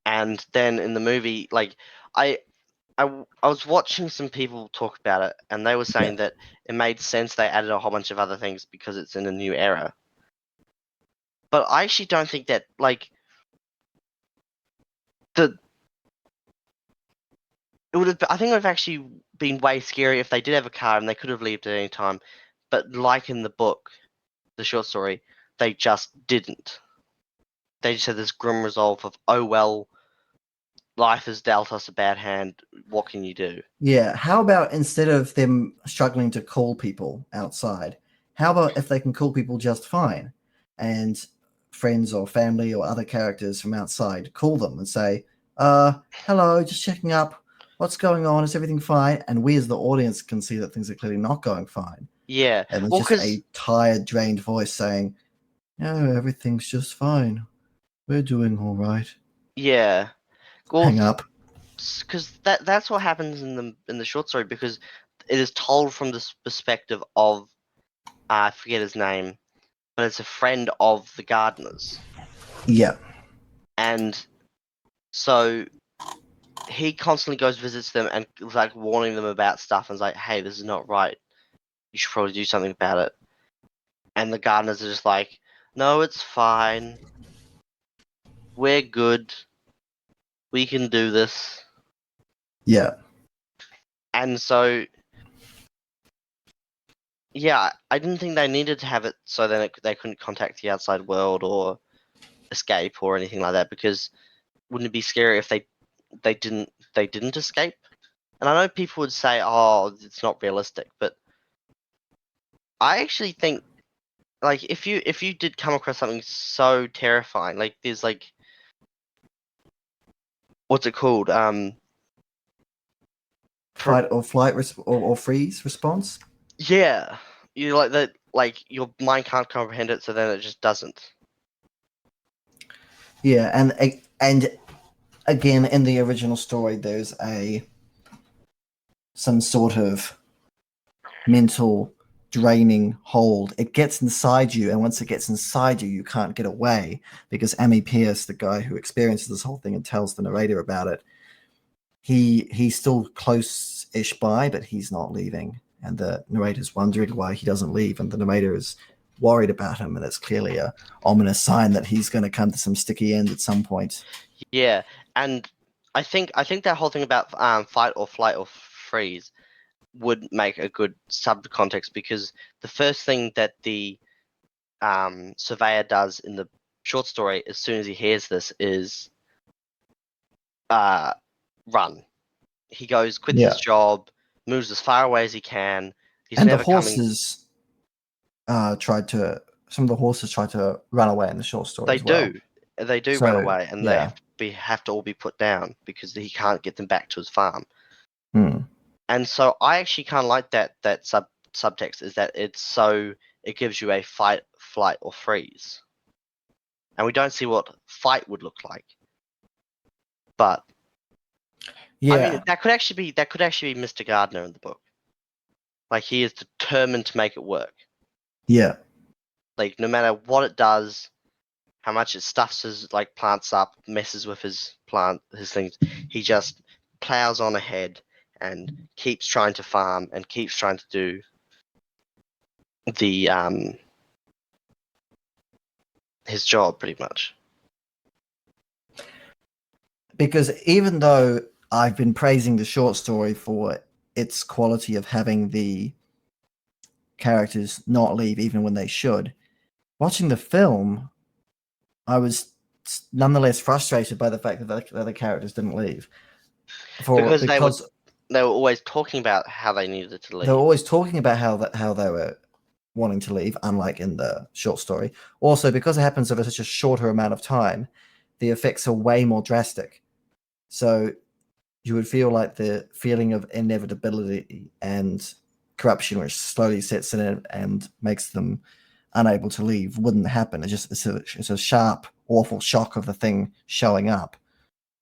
Speaker 2: And then in the movie, like I I was watching some people talk about it, and they were
Speaker 1: Yeah,
Speaker 2: saying that it made sense they added a whole bunch of other things because it's in a new era. But I actually don't think that, like, the it would have. I think it would have actually been way scary if they did have a car and they could have left at any time. But like in the book, the short story, they just didn't. They just had this grim resolve of, oh well, life has dealt us a bad hand. What can you do?
Speaker 1: yeah. How about instead of them struggling to call people outside, how about if they can call people just fine, and friends or family or other characters from outside call them and say, hello, just checking up. What's going on? Is everything fine?" And we, as the audience, can see that things are clearly not going fine.
Speaker 2: Yeah,
Speaker 1: And it's
Speaker 2: well,
Speaker 1: just
Speaker 2: because
Speaker 1: a tired, drained voice saying, "No, everything's just fine. We're doing all right."
Speaker 2: yeah, well,
Speaker 1: Hang up.
Speaker 2: because that's what happens in the short story, because it is told from this perspective of I forget his name, but it's a friend of the gardeners,
Speaker 1: Yeah,
Speaker 2: and so he constantly goes visits them and is like warning them about stuff and is like, hey, this is not right. You should probably do something about it. And the gardeners are just like, no, it's fine. We're good. We can do this.
Speaker 1: yeah,
Speaker 2: And so, yeah, I didn't think they needed to have it so then they couldn't contact the outside world or escape or anything like that, because wouldn't it be scary if they didn't escape? And I know people would say, oh, it's not realistic, but I actually think, like, if you did come across something so terrifying, like there's like, what's it called?
Speaker 1: fight or flight or freeze response.
Speaker 2: Yeah, you like that, like your mind can't comprehend it, so then it just doesn't.
Speaker 1: Yeah, and again, in the original story, there's a some sort of mental draining hold. It gets inside you, and once it gets inside you, you can't get away because Amy Pierce, the guy who experiences this whole thing and tells the narrator about it, he's still close-ish by, but he's not leaving. And the narrator's wondering why he doesn't leave, and the narrator is worried about him, and it's clearly a ominous sign that he's going to come to some sticky end at some point.
Speaker 2: Yeah, and I think that whole thing about fight or flight or freeze would make a good subcontext, because the first thing that the surveyor does in the short story as soon as he hears this is run. He quits his
Speaker 1: Yeah.
Speaker 2: job, moves as far away as he can. He's
Speaker 1: And the
Speaker 2: never coming.
Speaker 1: horses some of the horses tried to run away in the short story
Speaker 2: They
Speaker 1: as well.
Speaker 2: do. They do run
Speaker 1: So,
Speaker 2: away, and they
Speaker 1: yeah.
Speaker 2: have to all be put down because he can't get them back to his farm.
Speaker 1: Hmm.
Speaker 2: And so I actually kind of like that subtext is that it gives you a fight, flight, or freeze, and we don't see what fight would look like. But I mean,
Speaker 1: Yeah.
Speaker 2: that could actually be Mr. Gardner in the book. Like he is determined to make it work.
Speaker 1: Yeah.
Speaker 2: Like no matter what it does, how much it stuffs his like plants up, messes with his things, he just plows on ahead and keeps trying to farm and keeps trying to do the his job pretty much.
Speaker 1: Because even though I've been praising the short story for its quality of having the characters not leave even when they should, watching the film, I was nonetheless frustrated by the fact that the characters didn't leave.
Speaker 2: Because
Speaker 1: Because
Speaker 2: they were always talking about how they needed to
Speaker 1: they were
Speaker 2: leave.
Speaker 1: always talking about how they were wanting to leave, unlike in the short story. Also, because it happens over such a shorter amount of time, the effects are way more drastic. So you would feel like the feeling of inevitability and corruption, which slowly sets in and makes them unable to leave, wouldn't happen. It's a sharp, awful shock of the thing showing up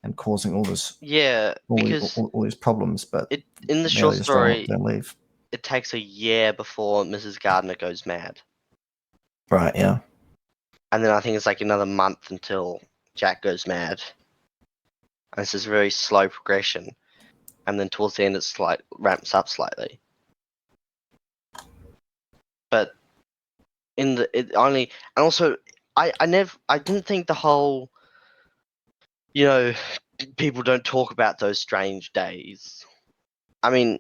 Speaker 1: and causing all this
Speaker 2: Yeah, because
Speaker 1: all these problems. But
Speaker 2: in the
Speaker 1: now
Speaker 2: short
Speaker 1: they just
Speaker 2: story,
Speaker 1: don't leave.
Speaker 2: it takes a year before Mrs. Gardner goes mad.
Speaker 1: Right? Yeah.
Speaker 2: And then I think it's like another month until Jack goes mad. And it's this very slow progression. And then towards the end, ramps up slightly. But it only, and also, I didn't think the whole, people don't talk about those strange days. I mean,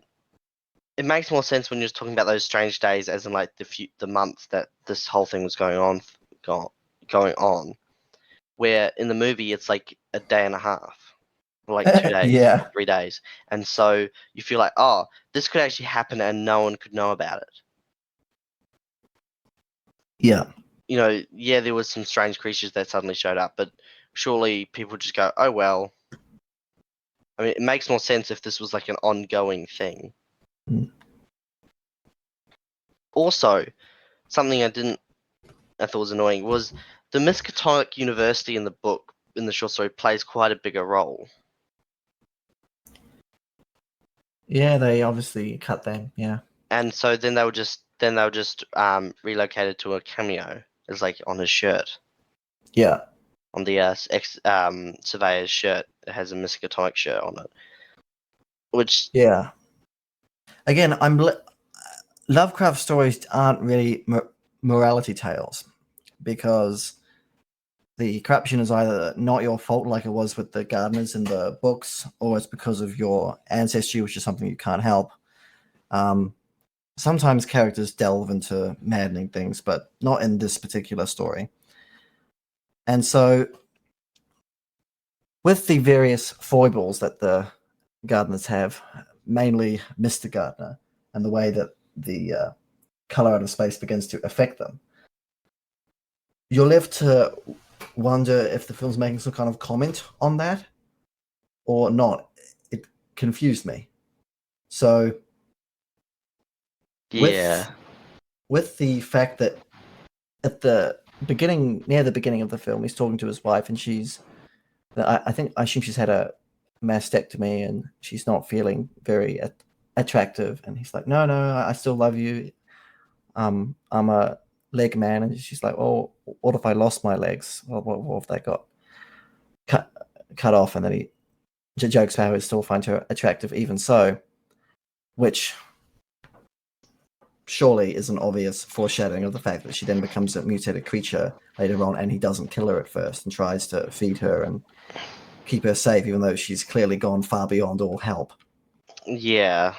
Speaker 2: it makes more sense when you're talking about those strange days as in like the months that this whole thing was going on. Where in the movie it's like a day and a half, or like 2 days, or
Speaker 1: Yeah.
Speaker 2: 3 days, and so you feel like, oh, this could actually happen and no one could know about it.
Speaker 1: Yeah.
Speaker 2: Yeah, there was some strange creatures that suddenly showed up, but surely people just go, oh well. I mean, it makes more sense if this was like an ongoing thing.
Speaker 1: Mm.
Speaker 2: Also, something I thought was annoying was the Miskatonic University in the short story plays quite a bigger role.
Speaker 1: Yeah, they obviously cut them. Yeah.
Speaker 2: And so then they were just relocated to a cameo as like on his shirt,
Speaker 1: Yeah.
Speaker 2: on the surveyor's shirt. It has a Miskatonic shirt on it, which
Speaker 1: Yeah. Again, Lovecraft stories aren't really morality tales because the corruption is either not your fault, like it was with the gardeners in the books, or it's because of your ancestry, which is something you can't help. Sometimes characters delve into maddening things, but not in this particular story. And so, with the various foibles that the gardeners have, mainly Mr. Gardner, and the way that the color out of space begins to affect them, you're left to wonder if the film's making some kind of comment on that or not. It confused me. So
Speaker 2: yeah,
Speaker 1: with the fact that at the near the beginning of the film, he's talking to his wife, and I assume she's had a mastectomy, and she's not feeling very attractive. And he's like, "No, no, I still love you. I'm a leg man." And she's like, "Oh, what if I lost my legs? What if they got cut off?" And then he jokes about how he still finds her attractive, even so, which surely is an obvious foreshadowing of the fact that she then becomes a mutated creature later on, and he doesn't kill her at first and tries to feed her and keep her safe, even though she's clearly gone far beyond all help.
Speaker 2: yeah.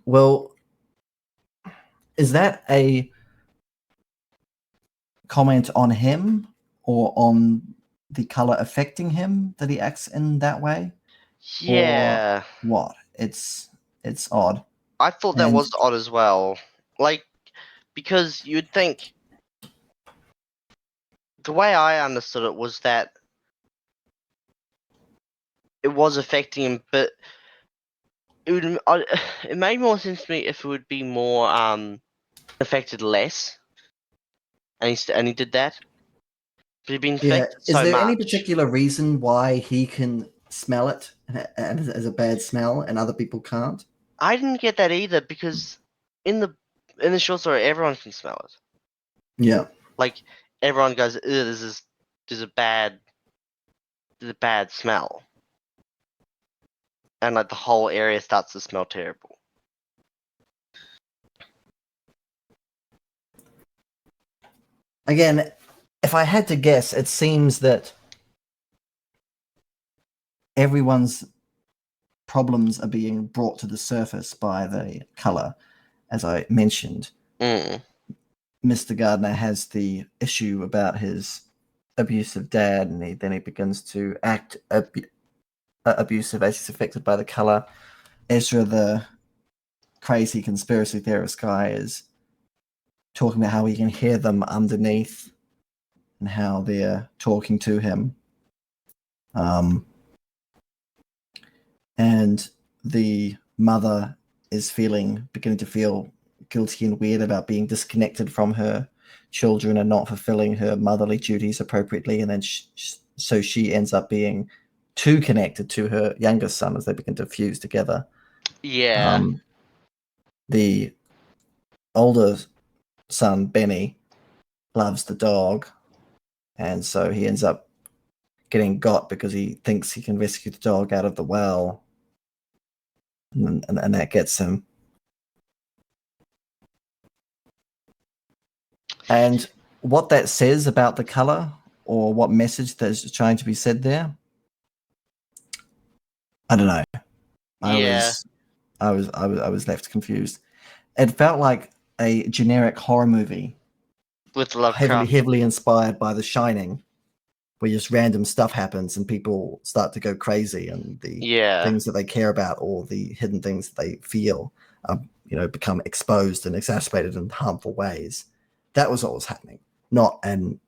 Speaker 1: Well, is that a comment on him or on the color affecting him that he acts in that way, or
Speaker 2: Yeah,
Speaker 1: what? It's odd.
Speaker 2: I thought that
Speaker 1: And
Speaker 2: was odd as well. Like, because you'd think the way I understood it was that it was affecting him, but it made more sense to me if it would be more affected less, and he did that. But he'd been
Speaker 1: yeah,
Speaker 2: affected
Speaker 1: is
Speaker 2: so
Speaker 1: there any
Speaker 2: much.
Speaker 1: particular reason why he can smell it and as a bad smell and other people can't?
Speaker 2: I didn't get that either because in the short story, everyone can smell it.
Speaker 1: Yeah.
Speaker 2: Like everyone goes, "Ew, there's a bad smell," and like the whole area starts to smell terrible.
Speaker 1: Again, if I had to guess, it seems that everyone's problems are being brought to the surface by the color, as I mentioned.
Speaker 2: Mm.
Speaker 1: Mr. Gardner has the issue about his abusive dad, and then he begins to act abusive as he's affected by the color. Ezra, the crazy conspiracy theorist guy, is talking about how he can hear them underneath and how they're talking to him. And the mother is beginning to feel guilty and weird about being disconnected from her children and not fulfilling her motherly duties appropriately. And then so she ends up being too connected to her youngest son as they begin to fuse together.
Speaker 2: Yeah.
Speaker 1: The older son, Benny, loves the dog. And so he ends up getting got because he thinks he can rescue the dog out of the well. And that gets him. And what that says about the color or what message that's trying to be said there, I don't know.
Speaker 2: Yeah.
Speaker 1: I was left confused. It felt like a generic horror movie,
Speaker 2: With
Speaker 1: heavily
Speaker 2: Lovecraft.
Speaker 1: heavily inspired by The Shining, where just random stuff happens and people start to go crazy, and the
Speaker 2: Yeah.
Speaker 1: things that they care about or the hidden things that they feel, become exposed and exacerbated in harmful ways. That was what was happening, not an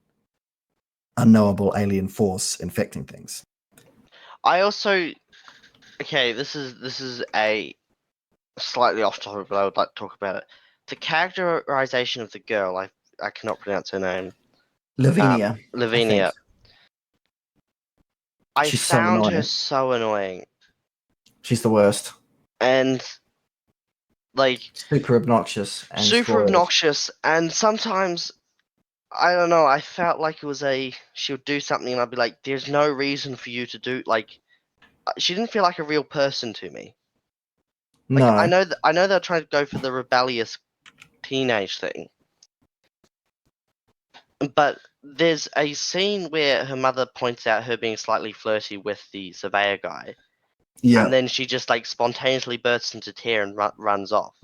Speaker 1: unknowable alien force infecting things.
Speaker 2: I also this is a slightly off topic, but I would like to talk about it. The characterization of the girl, I cannot pronounce her name.
Speaker 1: Lavinia, I think.
Speaker 2: Lavinia. I
Speaker 1: She's so
Speaker 2: found her
Speaker 1: annoying.
Speaker 2: so annoying.
Speaker 1: She's the worst.
Speaker 2: And like
Speaker 1: Super obnoxious and
Speaker 2: super
Speaker 1: spoiled.
Speaker 2: obnoxious, and sometimes I don't know, I felt like it was she would do something and I'd be like, there's no reason for you to do, like, she didn't feel like a real person to me. Like,
Speaker 1: No.
Speaker 2: I know they're trying to go for the rebellious teenage thing, but there's a scene where her mother points out her being slightly flirty with the surveyor guy, and
Speaker 1: Yeah.
Speaker 2: then she just like spontaneously bursts into tear and runs off.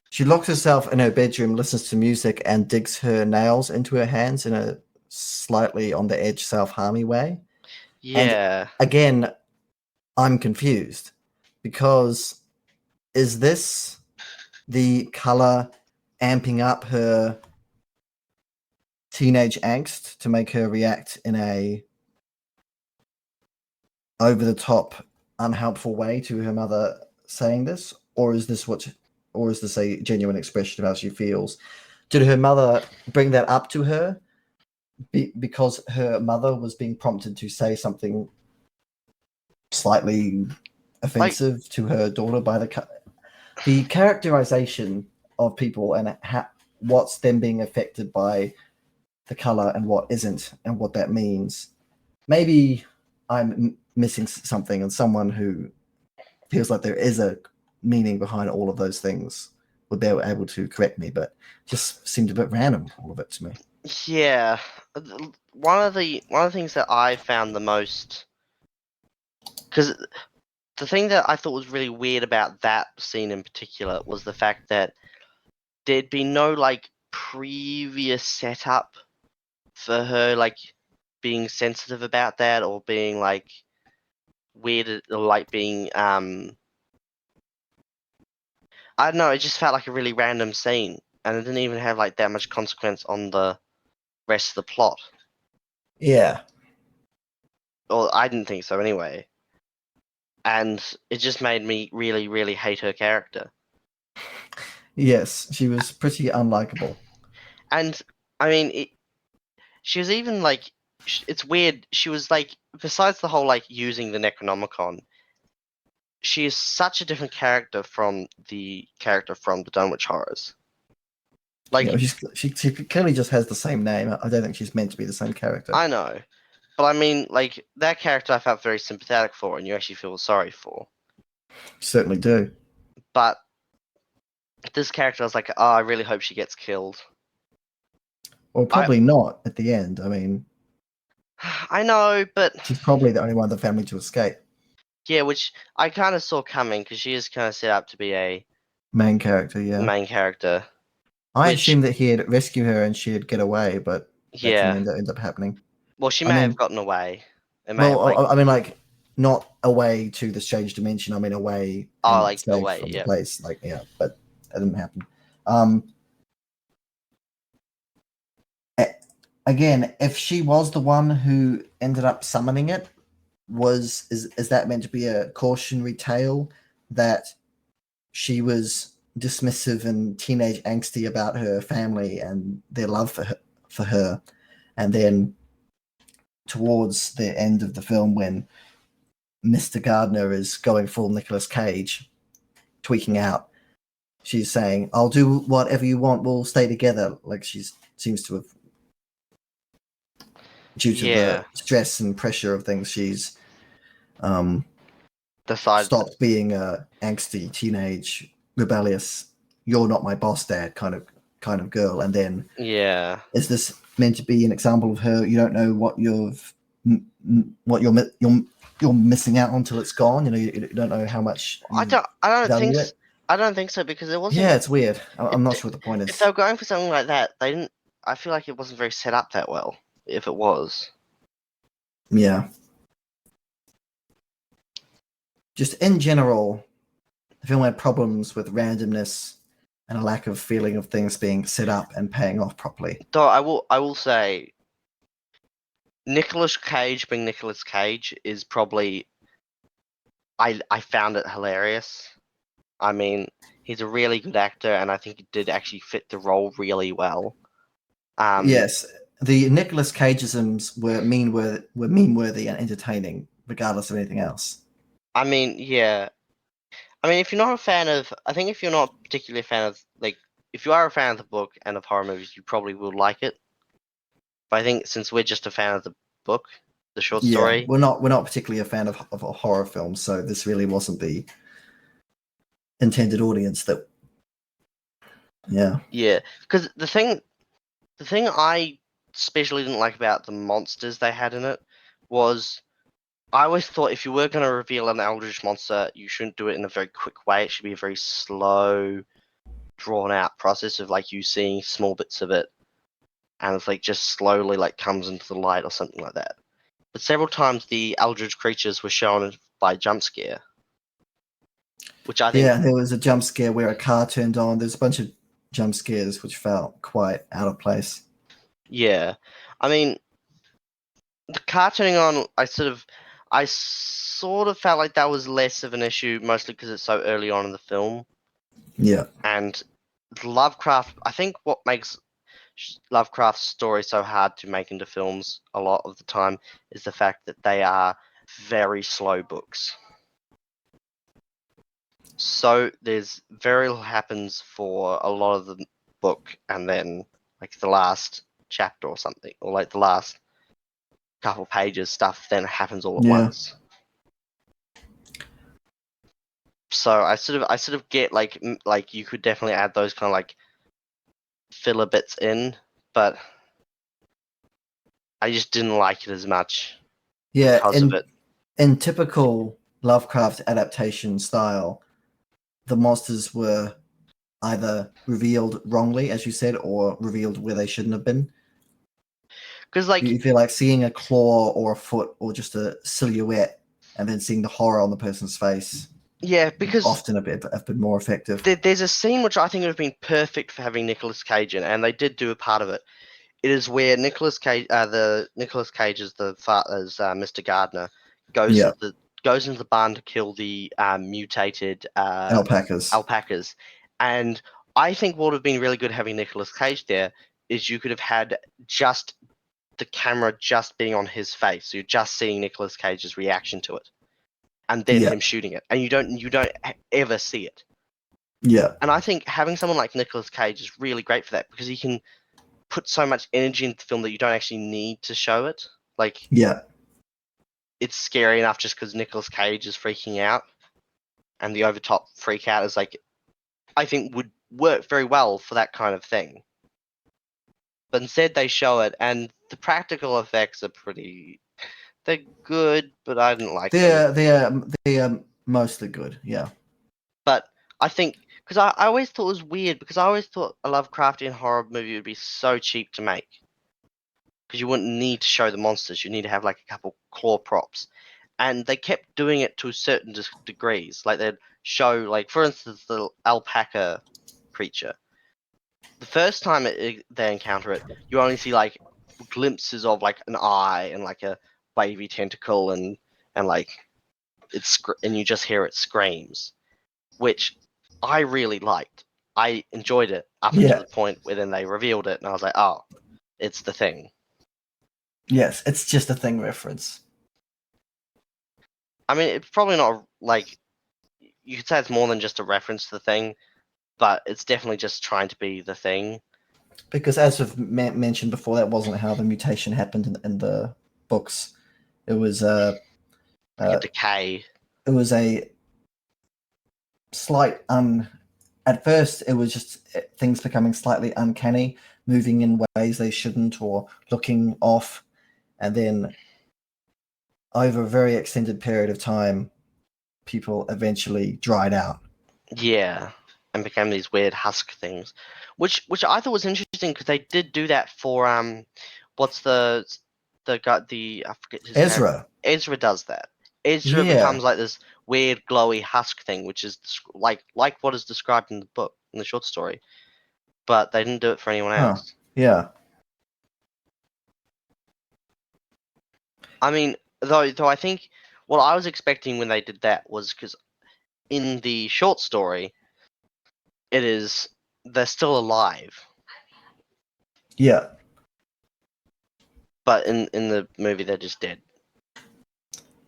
Speaker 1: She locks herself in her bedroom, listens to music, and digs her nails into her hands in a slightly on the edge, self-harmy way. And
Speaker 2: Yeah.
Speaker 1: again, I'm confused because is this the color amping up her teenage angst to make her react in a over the top unhelpful way to her mother saying this, or is this a genuine expression of how she feels? Did her mother bring that up to her because her mother was being prompted to say something slightly
Speaker 2: Like,
Speaker 1: offensive to her daughter by the characterization of people and what's them being affected by the color and what isn't and what that means? Maybe I'm missing something, and someone who feels like there is a meaning behind all of those things would be able to correct me, but just seemed a bit random, all of it to me.
Speaker 2: yeah. One of the things that I found the most, because the thing that I thought was really weird about that scene in particular was the fact that there'd been no like previous setup for her like being sensitive about that or being like weird or like being I don't know, it just felt like a really random scene and it didn't even have like that much consequence on the rest of the plot.
Speaker 1: Yeah.
Speaker 2: Or I didn't think so anyway. And it just made me really, really hate her character.
Speaker 1: Yes, she was pretty unlikable.
Speaker 2: And I mean, she was even like, it's weird. She was like, besides the whole like using the Necronomicon, she is such a different character from the character from the Dunwich Horrors. Like,
Speaker 1: You know, she clearly just has the same name. I don't think she's meant to be the same character.
Speaker 2: I know, but I mean, like that character I felt very sympathetic for, and you actually feel sorry for.
Speaker 1: Certainly do.
Speaker 2: But this character, I was like, oh, I really hope she gets killed.
Speaker 1: Well, probably not at the end. I mean,
Speaker 2: I know, but
Speaker 1: she's probably the only one of the family to escape.
Speaker 2: yeah, which I kind of saw coming because she is kind of set up to be a
Speaker 1: Main character, yeah.
Speaker 2: main character.
Speaker 1: I
Speaker 2: Which,
Speaker 1: assumed that he'd rescue her and she'd get away, but that
Speaker 2: yeah,
Speaker 1: didn't end up happening.
Speaker 2: well, she
Speaker 1: I
Speaker 2: may have
Speaker 1: mean,
Speaker 2: gotten away. It may have
Speaker 1: well,
Speaker 2: like,
Speaker 1: I mean, like, not away to the strange dimension. I mean, away
Speaker 2: oh,
Speaker 1: and
Speaker 2: like
Speaker 1: safe
Speaker 2: away,
Speaker 1: from the
Speaker 2: yeah,
Speaker 1: place. Like, yeah, but that didn't happen. Um, Again, if she was the one who ended up summoning it, is that meant to be a cautionary tale that she was dismissive and teenage angsty about her family and their love for her, and then towards the end of the film when Mr. Gardner is going full Nicolas Cage, tweaking out, she's saying, "I'll do whatever you want. We'll stay together." Like she seems to have, due to
Speaker 2: yeah,
Speaker 1: the stress and pressure of things, she's
Speaker 2: decides,
Speaker 1: stopped being a angsty teenage rebellious "you're not my boss, dad" kind of girl. And then
Speaker 2: yeah,
Speaker 1: is this meant to be an example of her? You don't know what you're missing out on until it's gone. You know, you don't know how much
Speaker 2: I
Speaker 1: you
Speaker 2: don't think,
Speaker 1: value it.
Speaker 2: I don't think so because it wasn't.
Speaker 1: Yeah, it's weird. I'm not
Speaker 2: It,
Speaker 1: sure what the point
Speaker 2: if they
Speaker 1: is.
Speaker 2: were going for something like that, they didn't. I feel like it wasn't very set up that well. If it was,
Speaker 1: Yeah. Just in general, the film had problems with randomness and a lack of feeling of things being set up and paying off properly.
Speaker 2: though, I will say, Nicolas Cage being Nicolas Cage is probably. I found it hilarious. I mean, he's a really good actor, and I think he did actually fit the role really well.
Speaker 1: Yes, the Nicolas Cageisms were meme worthy and entertaining, regardless of anything else.
Speaker 2: I mean, yeah. I mean, if you're not a fan of, I think if you're not particularly a fan of, like, if you are a fan of the book and of horror movies, you probably will like it. But I think since we're just a fan of the book, the short
Speaker 1: Yeah,
Speaker 2: story,
Speaker 1: we're not particularly a fan of a horror film, so this really wasn't the intended audience. That yeah,
Speaker 2: yeah. Because the thing I especially didn't like about the monsters they had in it was I always thought if you were going to reveal an eldritch monster, you shouldn't do it in a very quick way. It should be a very slow, drawn out process of like you seeing small bits of it, and it's like just slowly like comes into the light or something like that. But several times the eldritch creatures were shown by jump scare, which I think,
Speaker 1: yeah. There was a jump scare where a car turned on. There's a bunch of jump scares which felt quite out of place.
Speaker 2: yeah, I mean, the car turning on, I sort of felt like that was less of an issue, mostly because it's so early on in the film.
Speaker 1: Yeah,
Speaker 2: And Lovecraft, I think what makes Lovecraft's story so hard to make into films a lot of the time is the fact that they are very slow books. So there's very little happens for a lot of the book, and then like the last chapter or something, or like the last couple pages, stuff then happens all at
Speaker 1: yeah.
Speaker 2: once. So I sort of get like like you could definitely add those kind of like filler bits in, but I just didn't like it as much
Speaker 1: Yeah,
Speaker 2: because of it.
Speaker 1: in typical Lovecraft adaptation style, the monsters were either revealed wrongly, as you said, or revealed where they shouldn't have been.
Speaker 2: Because like
Speaker 1: You feel like seeing a claw or a foot or just a silhouette, and then seeing the horror on the person's face.
Speaker 2: yeah, because
Speaker 1: Often a bit more effective.
Speaker 2: there's a scene which I think would have been perfect for having Nicolas Cage in, and they did do a part of it. It is where Nicolas Cage, Nicolas Cage is Mr. Gardner, goes
Speaker 1: Yeah,
Speaker 2: into the barn to kill the mutated
Speaker 1: alpacas.
Speaker 2: alpacas, and I think what would have been really good having Nicolas Cage there is you could have had just the camera just being on his face, so you're just seeing Nicolas Cage's reaction to it, and then
Speaker 1: Yeah,
Speaker 2: him shooting it, and you don't ever see it.
Speaker 1: yeah,
Speaker 2: And I think having someone like Nicolas Cage is really great for that because he can put so much energy into the film that you don't actually need to show it. Like
Speaker 1: yeah,
Speaker 2: it's scary enough just because Nicolas Cage is freaking out, and the overtop freak out is like I think would work very well for that kind of thing. But instead they show it, and the practical effects are they're good, but I didn't like them.
Speaker 1: they're mostly good. Yeah,
Speaker 2: But I think because I always thought it was weird because I always thought a Lovecraftian horror movie would be so cheap to make because you wouldn't need to show the monsters. You need to have like a couple claw props, and they kept doing it to certain degrees. Like they'd show, like for instance, the alpaca creature. The first time they encounter it, you only see like glimpses of like an eye and like a wavy tentacle and like and you just hear it screams, which I really liked. I enjoyed it up until
Speaker 1: yeah,
Speaker 2: the point where then they revealed it, and I was like, oh, it's the thing.
Speaker 1: yes. It's just a thing reference.
Speaker 2: I mean, it's probably not like you could say it's more than just a reference to the thing, but it's definitely just trying to be the thing.
Speaker 1: Because as we've mentioned before, that wasn't how the mutation happened in the books. It was
Speaker 2: Like a decay.
Speaker 1: it was a slight at first it was just things becoming slightly uncanny, moving in ways they shouldn't or looking off, and then over a very extended period of time people eventually dried out.
Speaker 2: Yeah, and became these weird husk things, which I thought was interesting because they did do that for what's the guy the I forget his name.
Speaker 1: Ezra.
Speaker 2: Ezra does that. Ezra
Speaker 1: Yeah.
Speaker 2: becomes like this weird glowy husk thing, which is like what is described in the book in the short story, but they didn't do it for anyone
Speaker 1: Huh.
Speaker 2: else.
Speaker 1: Yeah.
Speaker 2: I mean, though I think what I was expecting when they did that was because in the short story, it is they're still alive.
Speaker 1: Yeah.
Speaker 2: But in the movie, they're just dead.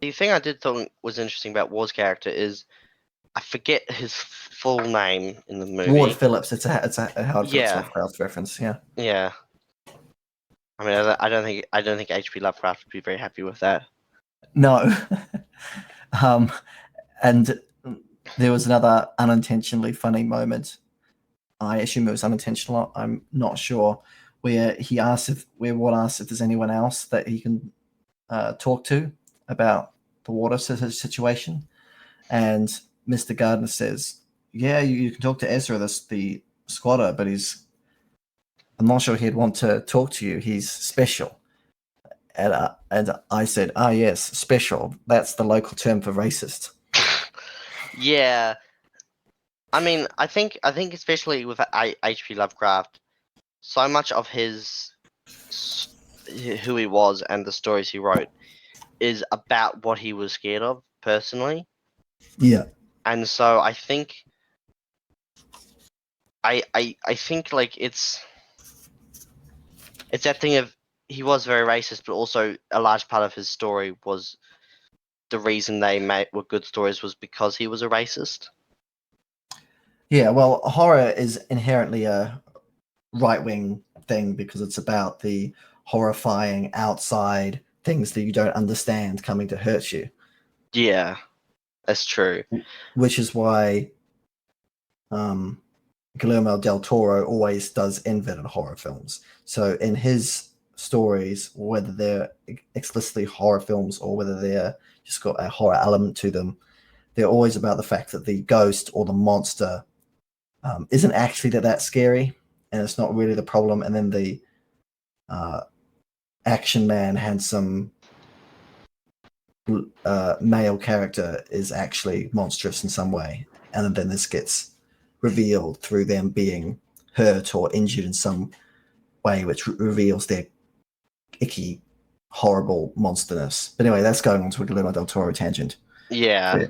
Speaker 2: The thing I did think was interesting about War's character is I forget his full name in the movie.
Speaker 1: Ward Phillips. It's a Howard Phillips
Speaker 2: Yeah.
Speaker 1: Lovecraft reference. Yeah.
Speaker 2: Yeah. I mean, I don't think H.P. Lovecraft would be very happy with that.
Speaker 1: No. And there was another unintentionally funny moment. I assume it was unintentional. I'm not sure. Where Ward asked if there's anyone else that he can talk to about the water situation, and Mr. Gardner says, "Yeah, you can talk to Ezra, the squatter, but I'm not sure he'd want to talk to you. He's special." And I said, "Ah, yes, special. That's the local term for racist."
Speaker 2: Yeah. I mean, I think especially with H.P. Lovecraft, so much of who he was and the stories he wrote is about what he was scared of personally.
Speaker 1: Yeah.
Speaker 2: And so I think I think like it's that thing of he was very racist, but also a large part of his story was the reason they were good stories was because he was a racist.
Speaker 1: Yeah, well, horror is inherently a right-wing thing because it's about the horrifying outside things that you don't understand coming to hurt you.
Speaker 2: Yeah, that's true.
Speaker 1: Which is why Guillermo del Toro always does inverted horror films. So in his stories, whether they're explicitly horror films or whether they're just got a horror element to them, they're always about the fact that the ghost or the monster isn't actually that scary, and it's not really the problem. And then action man, handsome male character is actually monstrous in some way, and then this gets revealed through them being hurt or injured in some way, which reveals their icky, horrible monsterness. But anyway, that's going on to a Guillermo del Toro tangent.
Speaker 2: Yeah,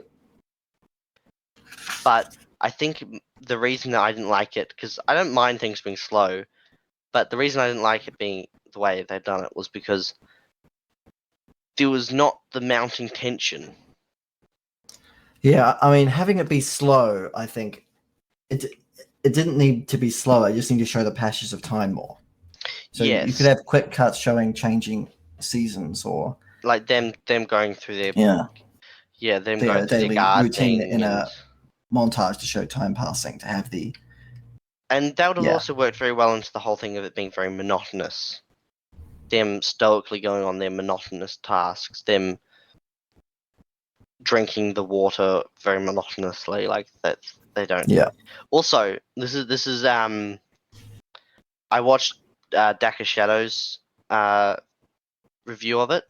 Speaker 2: but I think the reason that I didn't like it, because I don't mind things being slow, but the reason I didn't like it being the way they'd done it was because there was not the mounting tension.
Speaker 1: Yeah, I mean, having it be slow, I think it didn't need to be slower. It just needed to show the passage of time more. So you could
Speaker 2: Yes,
Speaker 1: have quick cuts showing changing seasons or
Speaker 2: like them going through their them
Speaker 1: their
Speaker 2: going through their
Speaker 1: daily routine
Speaker 2: gardening
Speaker 1: in a montage to show time passing. To have the
Speaker 2: and that would have
Speaker 1: yeah
Speaker 2: also worked very well into the whole thing of it being very monotonous. Them stoically going on their monotonous tasks, them drinking the water very monotonously, like that they don't.
Speaker 1: yeah
Speaker 2: Also, this is I watched Daka Shadow's review of it,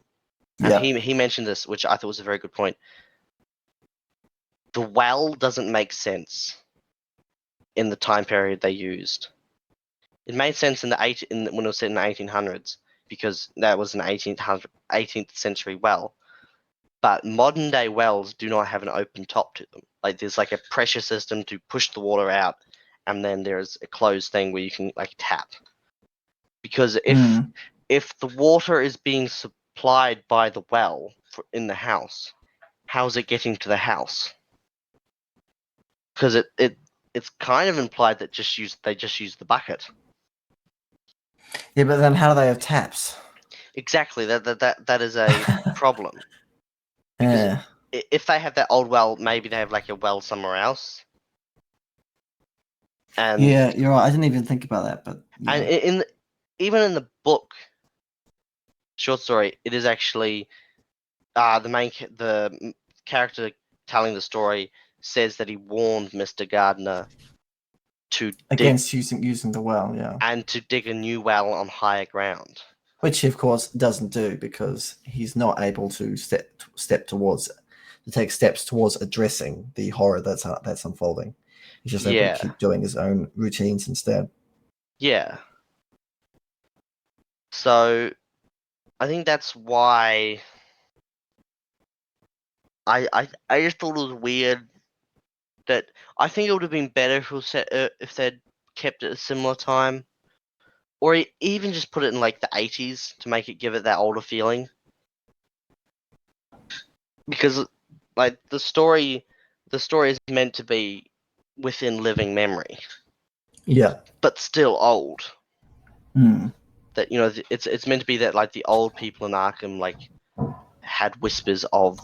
Speaker 2: and
Speaker 1: yeah
Speaker 2: he mentioned this, which I thought was a very good point. The well doesn't make sense in the time period they used. It made sense in when it was set in the 1800s because that was an 18th century well. But modern day wells do not have an open top to them. Like there's like a pressure system to push the water out, and then there's a closed thing where you can like tap. Because if the water is being supplied by the well in the house, how is it getting to the house? Because it's kind of implied that they just use the bucket.
Speaker 1: yeah. But then how do they have taps?
Speaker 2: Exactly. That is a problem. Because
Speaker 1: Yeah,
Speaker 2: if they have that old well, maybe they have like a well somewhere else. And
Speaker 1: yeah, you're right. I didn't even think about that, but
Speaker 2: and
Speaker 1: yeah,
Speaker 2: even in the book short story, it is actually the character telling the story says that he warned Mr. Gardner to dig
Speaker 1: against using the well, yeah,
Speaker 2: and to dig a new well on higher ground.
Speaker 1: which he of course doesn't do because he's not able to take steps towards addressing the horror that's unfolding. He's just able to
Speaker 2: Yeah,
Speaker 1: keep doing his own routines instead.
Speaker 2: yeah. So I think that's why I just thought it was weird that I think it would have been better if they'd kept it a similar time, or even just put it in like the 80s to make it give it that older feeling. Because like the story is meant to be within living memory,
Speaker 1: Yeah.
Speaker 2: but still old.
Speaker 1: Hmm.
Speaker 2: That it's meant to be that like the old people in Arkham like had whispers of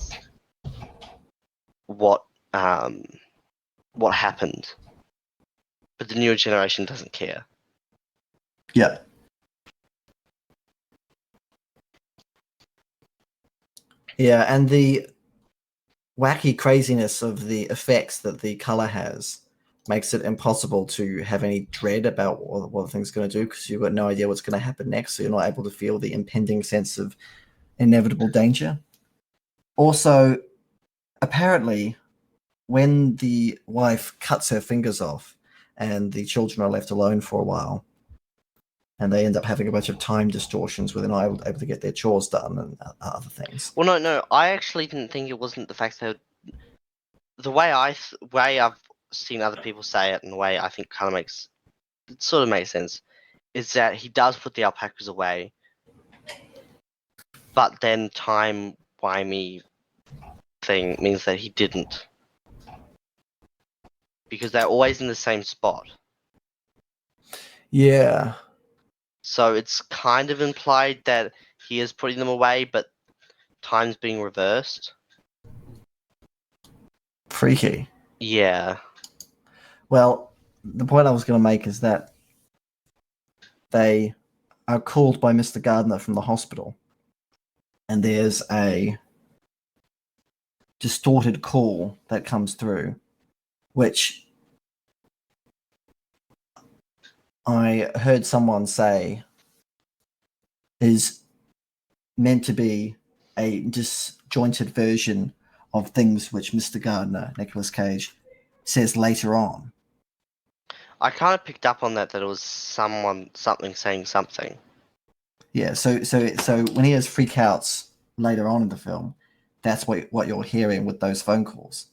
Speaker 2: what um what happened, but the newer generation doesn't care.
Speaker 1: Yeah. Yeah, and the wacky craziness of the effects that the color has makes it impossible to have any dread about what the thing's going to do because you've got no idea what's going to happen next, so you're not able to feel the impending sense of inevitable danger. Also, apparently, when the wife cuts her fingers off and the children are left alone for a while, and they end up having a bunch of time distortions where they're not able to get their chores done and other things.
Speaker 2: Well, no, I actually didn't think it wasn't the fact that the way I've seen other people say it, and the way I think kind of sort of makes sense, is that he does put the alpacas away, but then time wimey thing means that he didn't, because they're always in the same spot.
Speaker 1: Yeah.
Speaker 2: So it's kind of implied that he is putting them away, but time's being reversed.
Speaker 1: Freaky.
Speaker 2: Yeah.
Speaker 1: Well, the point I was going to make is that they are called by Mr. Gardner from the hospital, and there's a distorted call that comes through, which I heard someone say is meant to be a disjointed version of things which Mr. Gardner, Nicolas Cage, says later on.
Speaker 2: I kind of picked up on that it was something saying something.
Speaker 1: Yeah, so when he has freakouts later on in the film, that's what you're hearing with those phone calls.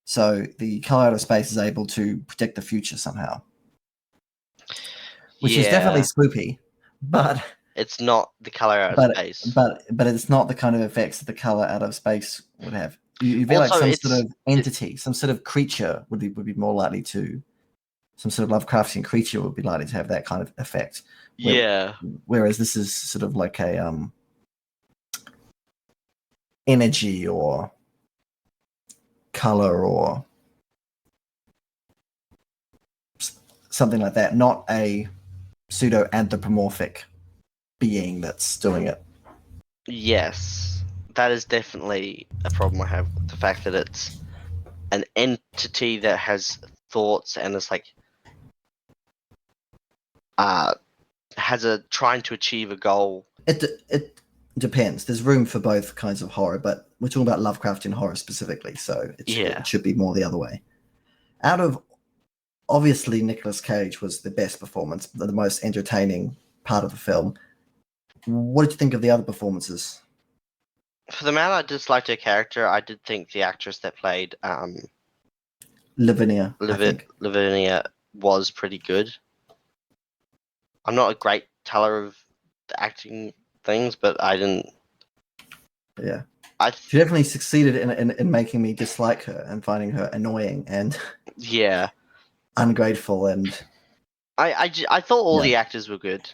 Speaker 1: So the color out of space is able to predict the future somehow, which is definitely spoopy, but
Speaker 2: it's not the color out of space.
Speaker 1: But it's not the kind of effects that the color out of space would have. You feel like
Speaker 2: Also,
Speaker 1: some sort of entity, some sort of creature would be more likely to. Some sort of Lovecraftian creature would be likely to have that kind of effect. Whereas this is sort of like a energy or color or something like that, not a pseudo anthropomorphic being that's doing it.
Speaker 2: Yes, that is definitely a problem I have with the fact that it's an entity that has thoughts and it's like trying to achieve a goal.
Speaker 1: It depends. There's room for both kinds of horror, but we're talking about Lovecraftian horror specifically, so it should be more the other way. Out of obviously Nicolas Cage was the best performance, the most entertaining part of the film. What did you think of the other performances?
Speaker 2: For the man I disliked her character, I did think the actress that played
Speaker 1: Lavinia
Speaker 2: was pretty good. I'm not a great teller of the acting things, but I didn't.
Speaker 1: Yeah, she definitely succeeded in making me dislike her and finding her annoying and ungrateful. And
Speaker 2: I thought all the actors were good.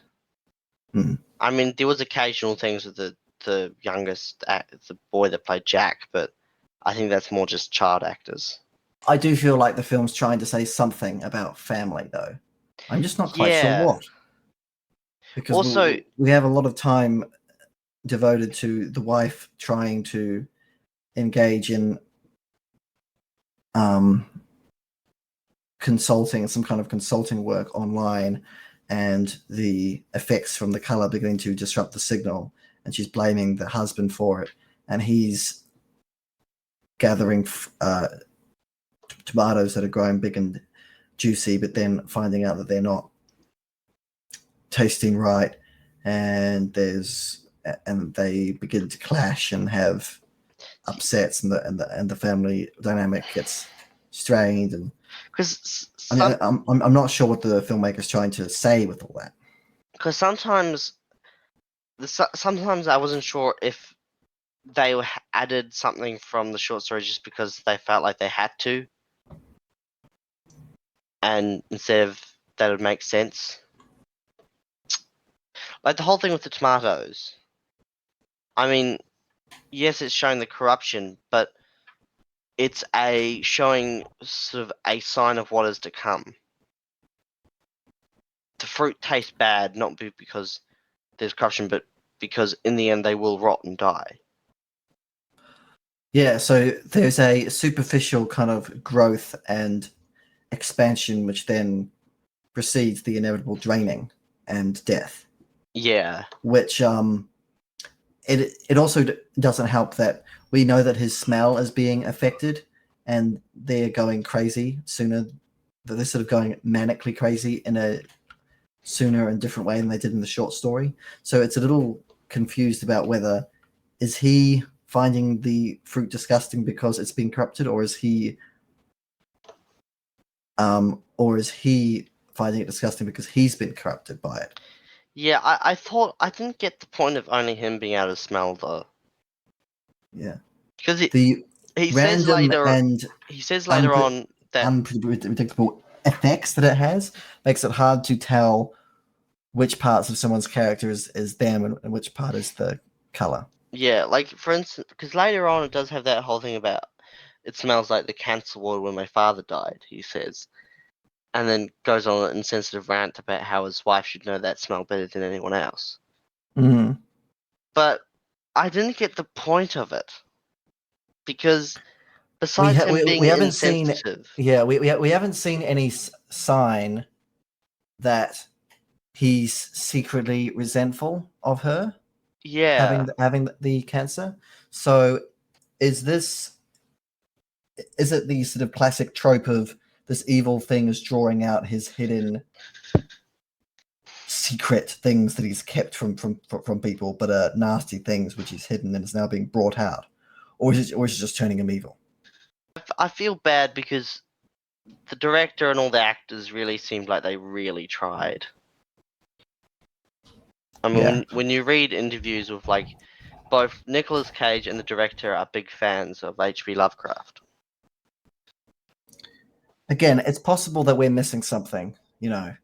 Speaker 1: Mm.
Speaker 2: I mean, there was occasional things with the youngest, the boy that played Jack, but I think that's more just child actors.
Speaker 1: I do feel like the film's trying to say something about family, though. I'm just not quite sure what. Because
Speaker 2: also,
Speaker 1: we have a lot of time devoted to the wife trying to engage in consulting, some kind of consulting work online, and the effects from the color beginning to disrupt the signal, and she's blaming the husband for it, and he's gathering tomatoes that are growing big and juicy, but then finding out that they're not tasting right, and they begin to clash and have upsets, and the family dynamic gets strained. And
Speaker 2: because
Speaker 1: I'm not sure what the filmmaker's trying to say with all that.
Speaker 2: Because sometimes I wasn't sure if they added something from the short story just because they felt like they had to, and instead of that would make sense. Like the whole thing with the tomatoes. I mean, yes, it's showing the corruption, but it's showing sort of a sign of what is to come. The fruit tastes bad, not because there's corruption, but because in the end they will rot and die.
Speaker 1: Yeah, so there's a superficial kind of growth and expansion, which then precedes the inevitable draining and death.
Speaker 2: Yeah.
Speaker 1: Which it also doesn't help that we know that his smell is being affected, and they're going crazy sooner. They're sort of going manically crazy in a sooner and different way than they did in the short story. So it's a little confused about whether is he finding the fruit disgusting because it's been corrupted, or is he finding it disgusting because he's been corrupted by it?
Speaker 2: Yeah, I thought I didn't get the point of only him being able to smell though.
Speaker 1: Yeah,
Speaker 2: because he says later on that
Speaker 1: unpredictable effects that it has makes it hard to tell which parts of someone's character is them and which part is the color.
Speaker 2: Yeah, like for instance, because later on it does have that whole thing about it smells like the cancer ward when my father died, he says. And then goes on an insensitive rant about how his wife should know that smell better than anyone else.
Speaker 1: Mm-hmm.
Speaker 2: But I didn't get the point of it. Because besides him being insensitive...
Speaker 1: we haven't seen any sign that he's secretly resentful of her.
Speaker 2: Yeah.
Speaker 1: having the cancer. So is it the sort of classic trope of this evil thing is drawing out his hidden secret things that he's kept from people, but are nasty things which he's hidden and is now being brought out, or is it just turning him evil?
Speaker 2: I feel bad because the director and all the actors really seemed like they really tried. I mean,
Speaker 1: Yeah.
Speaker 2: when you read interviews with like both Nicolas Cage and the director are big fans of H.P. Lovecraft.
Speaker 1: Again, it's possible that we're missing something. You know,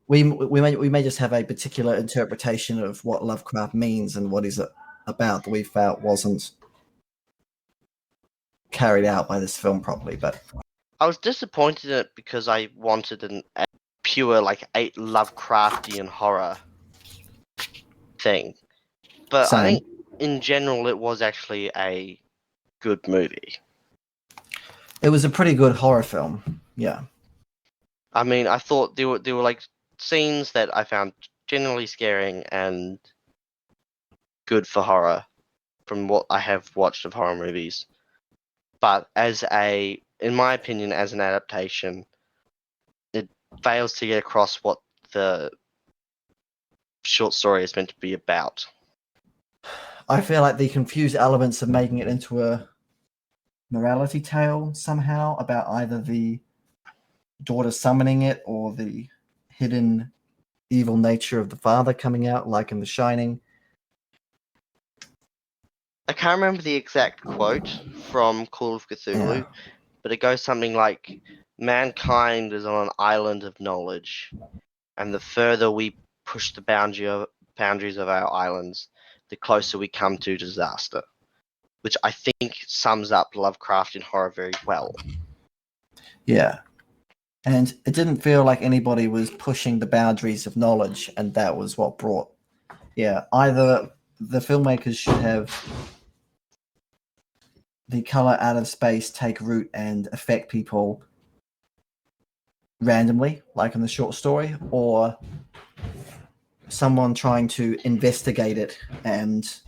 Speaker 1: we may just have a particular interpretation of what Lovecraft means and what he's about that we felt wasn't carried out by this film properly. But
Speaker 2: I was disappointed in it because I wanted a pure like a Lovecraftian horror thing. But I
Speaker 1: same.
Speaker 2: think in general it was actually a good movie.
Speaker 1: It was a pretty good horror film. Yeah.
Speaker 2: I mean, I thought there were like scenes that I found generally scaring and good for horror from what I have watched of horror movies. But in my opinion, as an adaptation, it fails to get across what the short story is meant to be about.
Speaker 1: I feel like the confused elements of making it into a morality tale somehow about either the daughter summoning it or the hidden evil nature of the father coming out, like in The Shining.
Speaker 2: I can't remember the exact quote from Call of Cthulhu,
Speaker 1: Yeah.
Speaker 2: but it goes something like, "Mankind is on an island of knowledge, and the further we push the boundaries of our islands, the closer we come to disaster," which I think sums up Lovecraftian horror very well.
Speaker 1: Yeah. And it didn't feel like anybody was pushing the boundaries of knowledge, and that was what brought. Yeah, either the filmmakers should have the color out of space take root and affect people randomly, like in the short story, or someone trying to investigate it and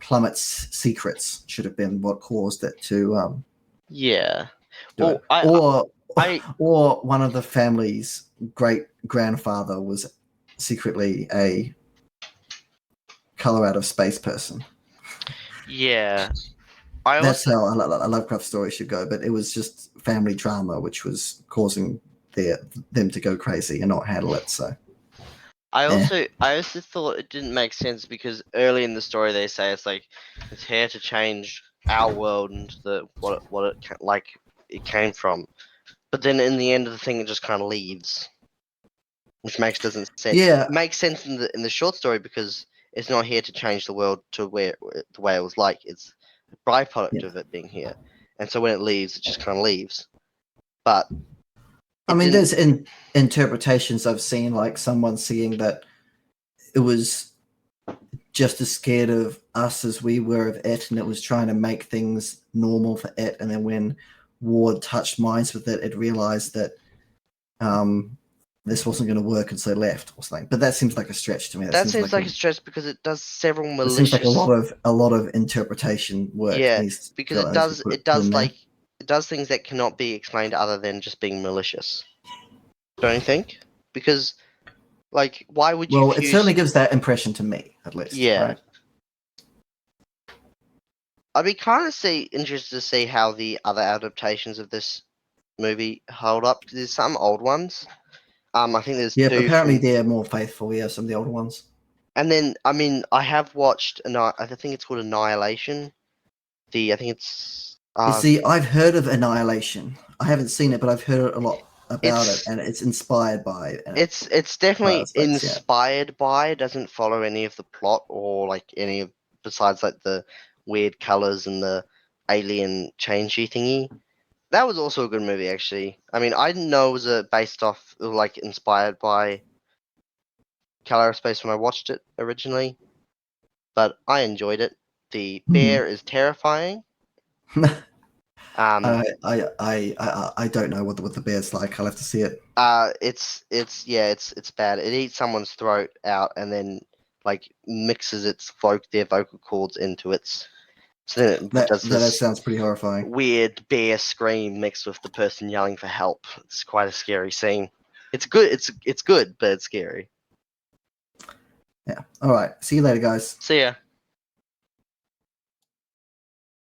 Speaker 1: Plummet's secrets should have been what caused it to
Speaker 2: Yeah.
Speaker 1: do
Speaker 2: Well,
Speaker 1: it. Or one of the family's great grandfather was secretly a color out of space person.
Speaker 2: yeah.
Speaker 1: That's how a Lovecraft story should go, but it was just family drama which was causing them to go crazy and not handle it. So
Speaker 2: I also thought it didn't make sense because early in the story they say it's here to change our world and like it came from, but then in the end of the thing it just kind of leaves, which doesn't sense.
Speaker 1: yeah,
Speaker 2: It makes sense in the short story because it's not here to change the world to where the way it was like. It's a byproduct
Speaker 1: yeah.
Speaker 2: of it being here, and so when it leaves, it just kind of leaves. But
Speaker 1: I
Speaker 2: it
Speaker 1: mean,
Speaker 2: didn't.
Speaker 1: there's interpretations I've seen, like someone seeing that it was just as scared of us as we were of it, and it was trying to make things normal for it. And then when Ward touched minds with it, it realized that this wasn't going to work, and so left or something. But that seems like a stretch to me.
Speaker 2: That seems like a stretch because it does several
Speaker 1: It seems like
Speaker 2: malicious.
Speaker 1: a lot of interpretation work
Speaker 2: Yeah,
Speaker 1: needs
Speaker 2: because
Speaker 1: to be put in there.
Speaker 2: it does things that cannot be explained other than just being malicious. Don't you think? Because like, why would you
Speaker 1: Well, it
Speaker 2: fuse?
Speaker 1: certainly gives that impression to me, at least.
Speaker 2: Yeah,
Speaker 1: Right?
Speaker 2: I'd be kind of interested to see how the other adaptations of this movie hold up. There's some old ones. I think there's
Speaker 1: Yeah,
Speaker 2: two
Speaker 1: apparently
Speaker 2: from,
Speaker 1: they're more faithful. Yeah, some of the older ones.
Speaker 2: and then I mean I have watched I think it's called Annihilation. I think it's
Speaker 1: You see, I've heard of Annihilation. I haven't seen it, but I've heard a lot about it,
Speaker 2: it's
Speaker 1: and it's inspired by
Speaker 2: it's
Speaker 1: Color
Speaker 2: definitely
Speaker 1: Space. Yeah,
Speaker 2: inspired by. It doesn't follow any of the plot or like any of besides like the weird colors and the alien changey thingy. That was also a good movie, actually. I mean, I didn't know it was based off, like, inspired by Color of Space when I watched it originally, but I enjoyed it. The bear is terrifying. Um,
Speaker 1: I don't know what the bear's like. I'll have to see it.
Speaker 2: it's bad. It eats someone's throat out and then like mixes their vocal cords into its. So then it
Speaker 1: That
Speaker 2: does this
Speaker 1: sounds pretty horrifying.
Speaker 2: weird bear scream mixed with the person yelling for help. It's quite a scary scene. It's good. It's good, but it's scary.
Speaker 1: Yeah. All right. See you later, guys.
Speaker 2: See ya.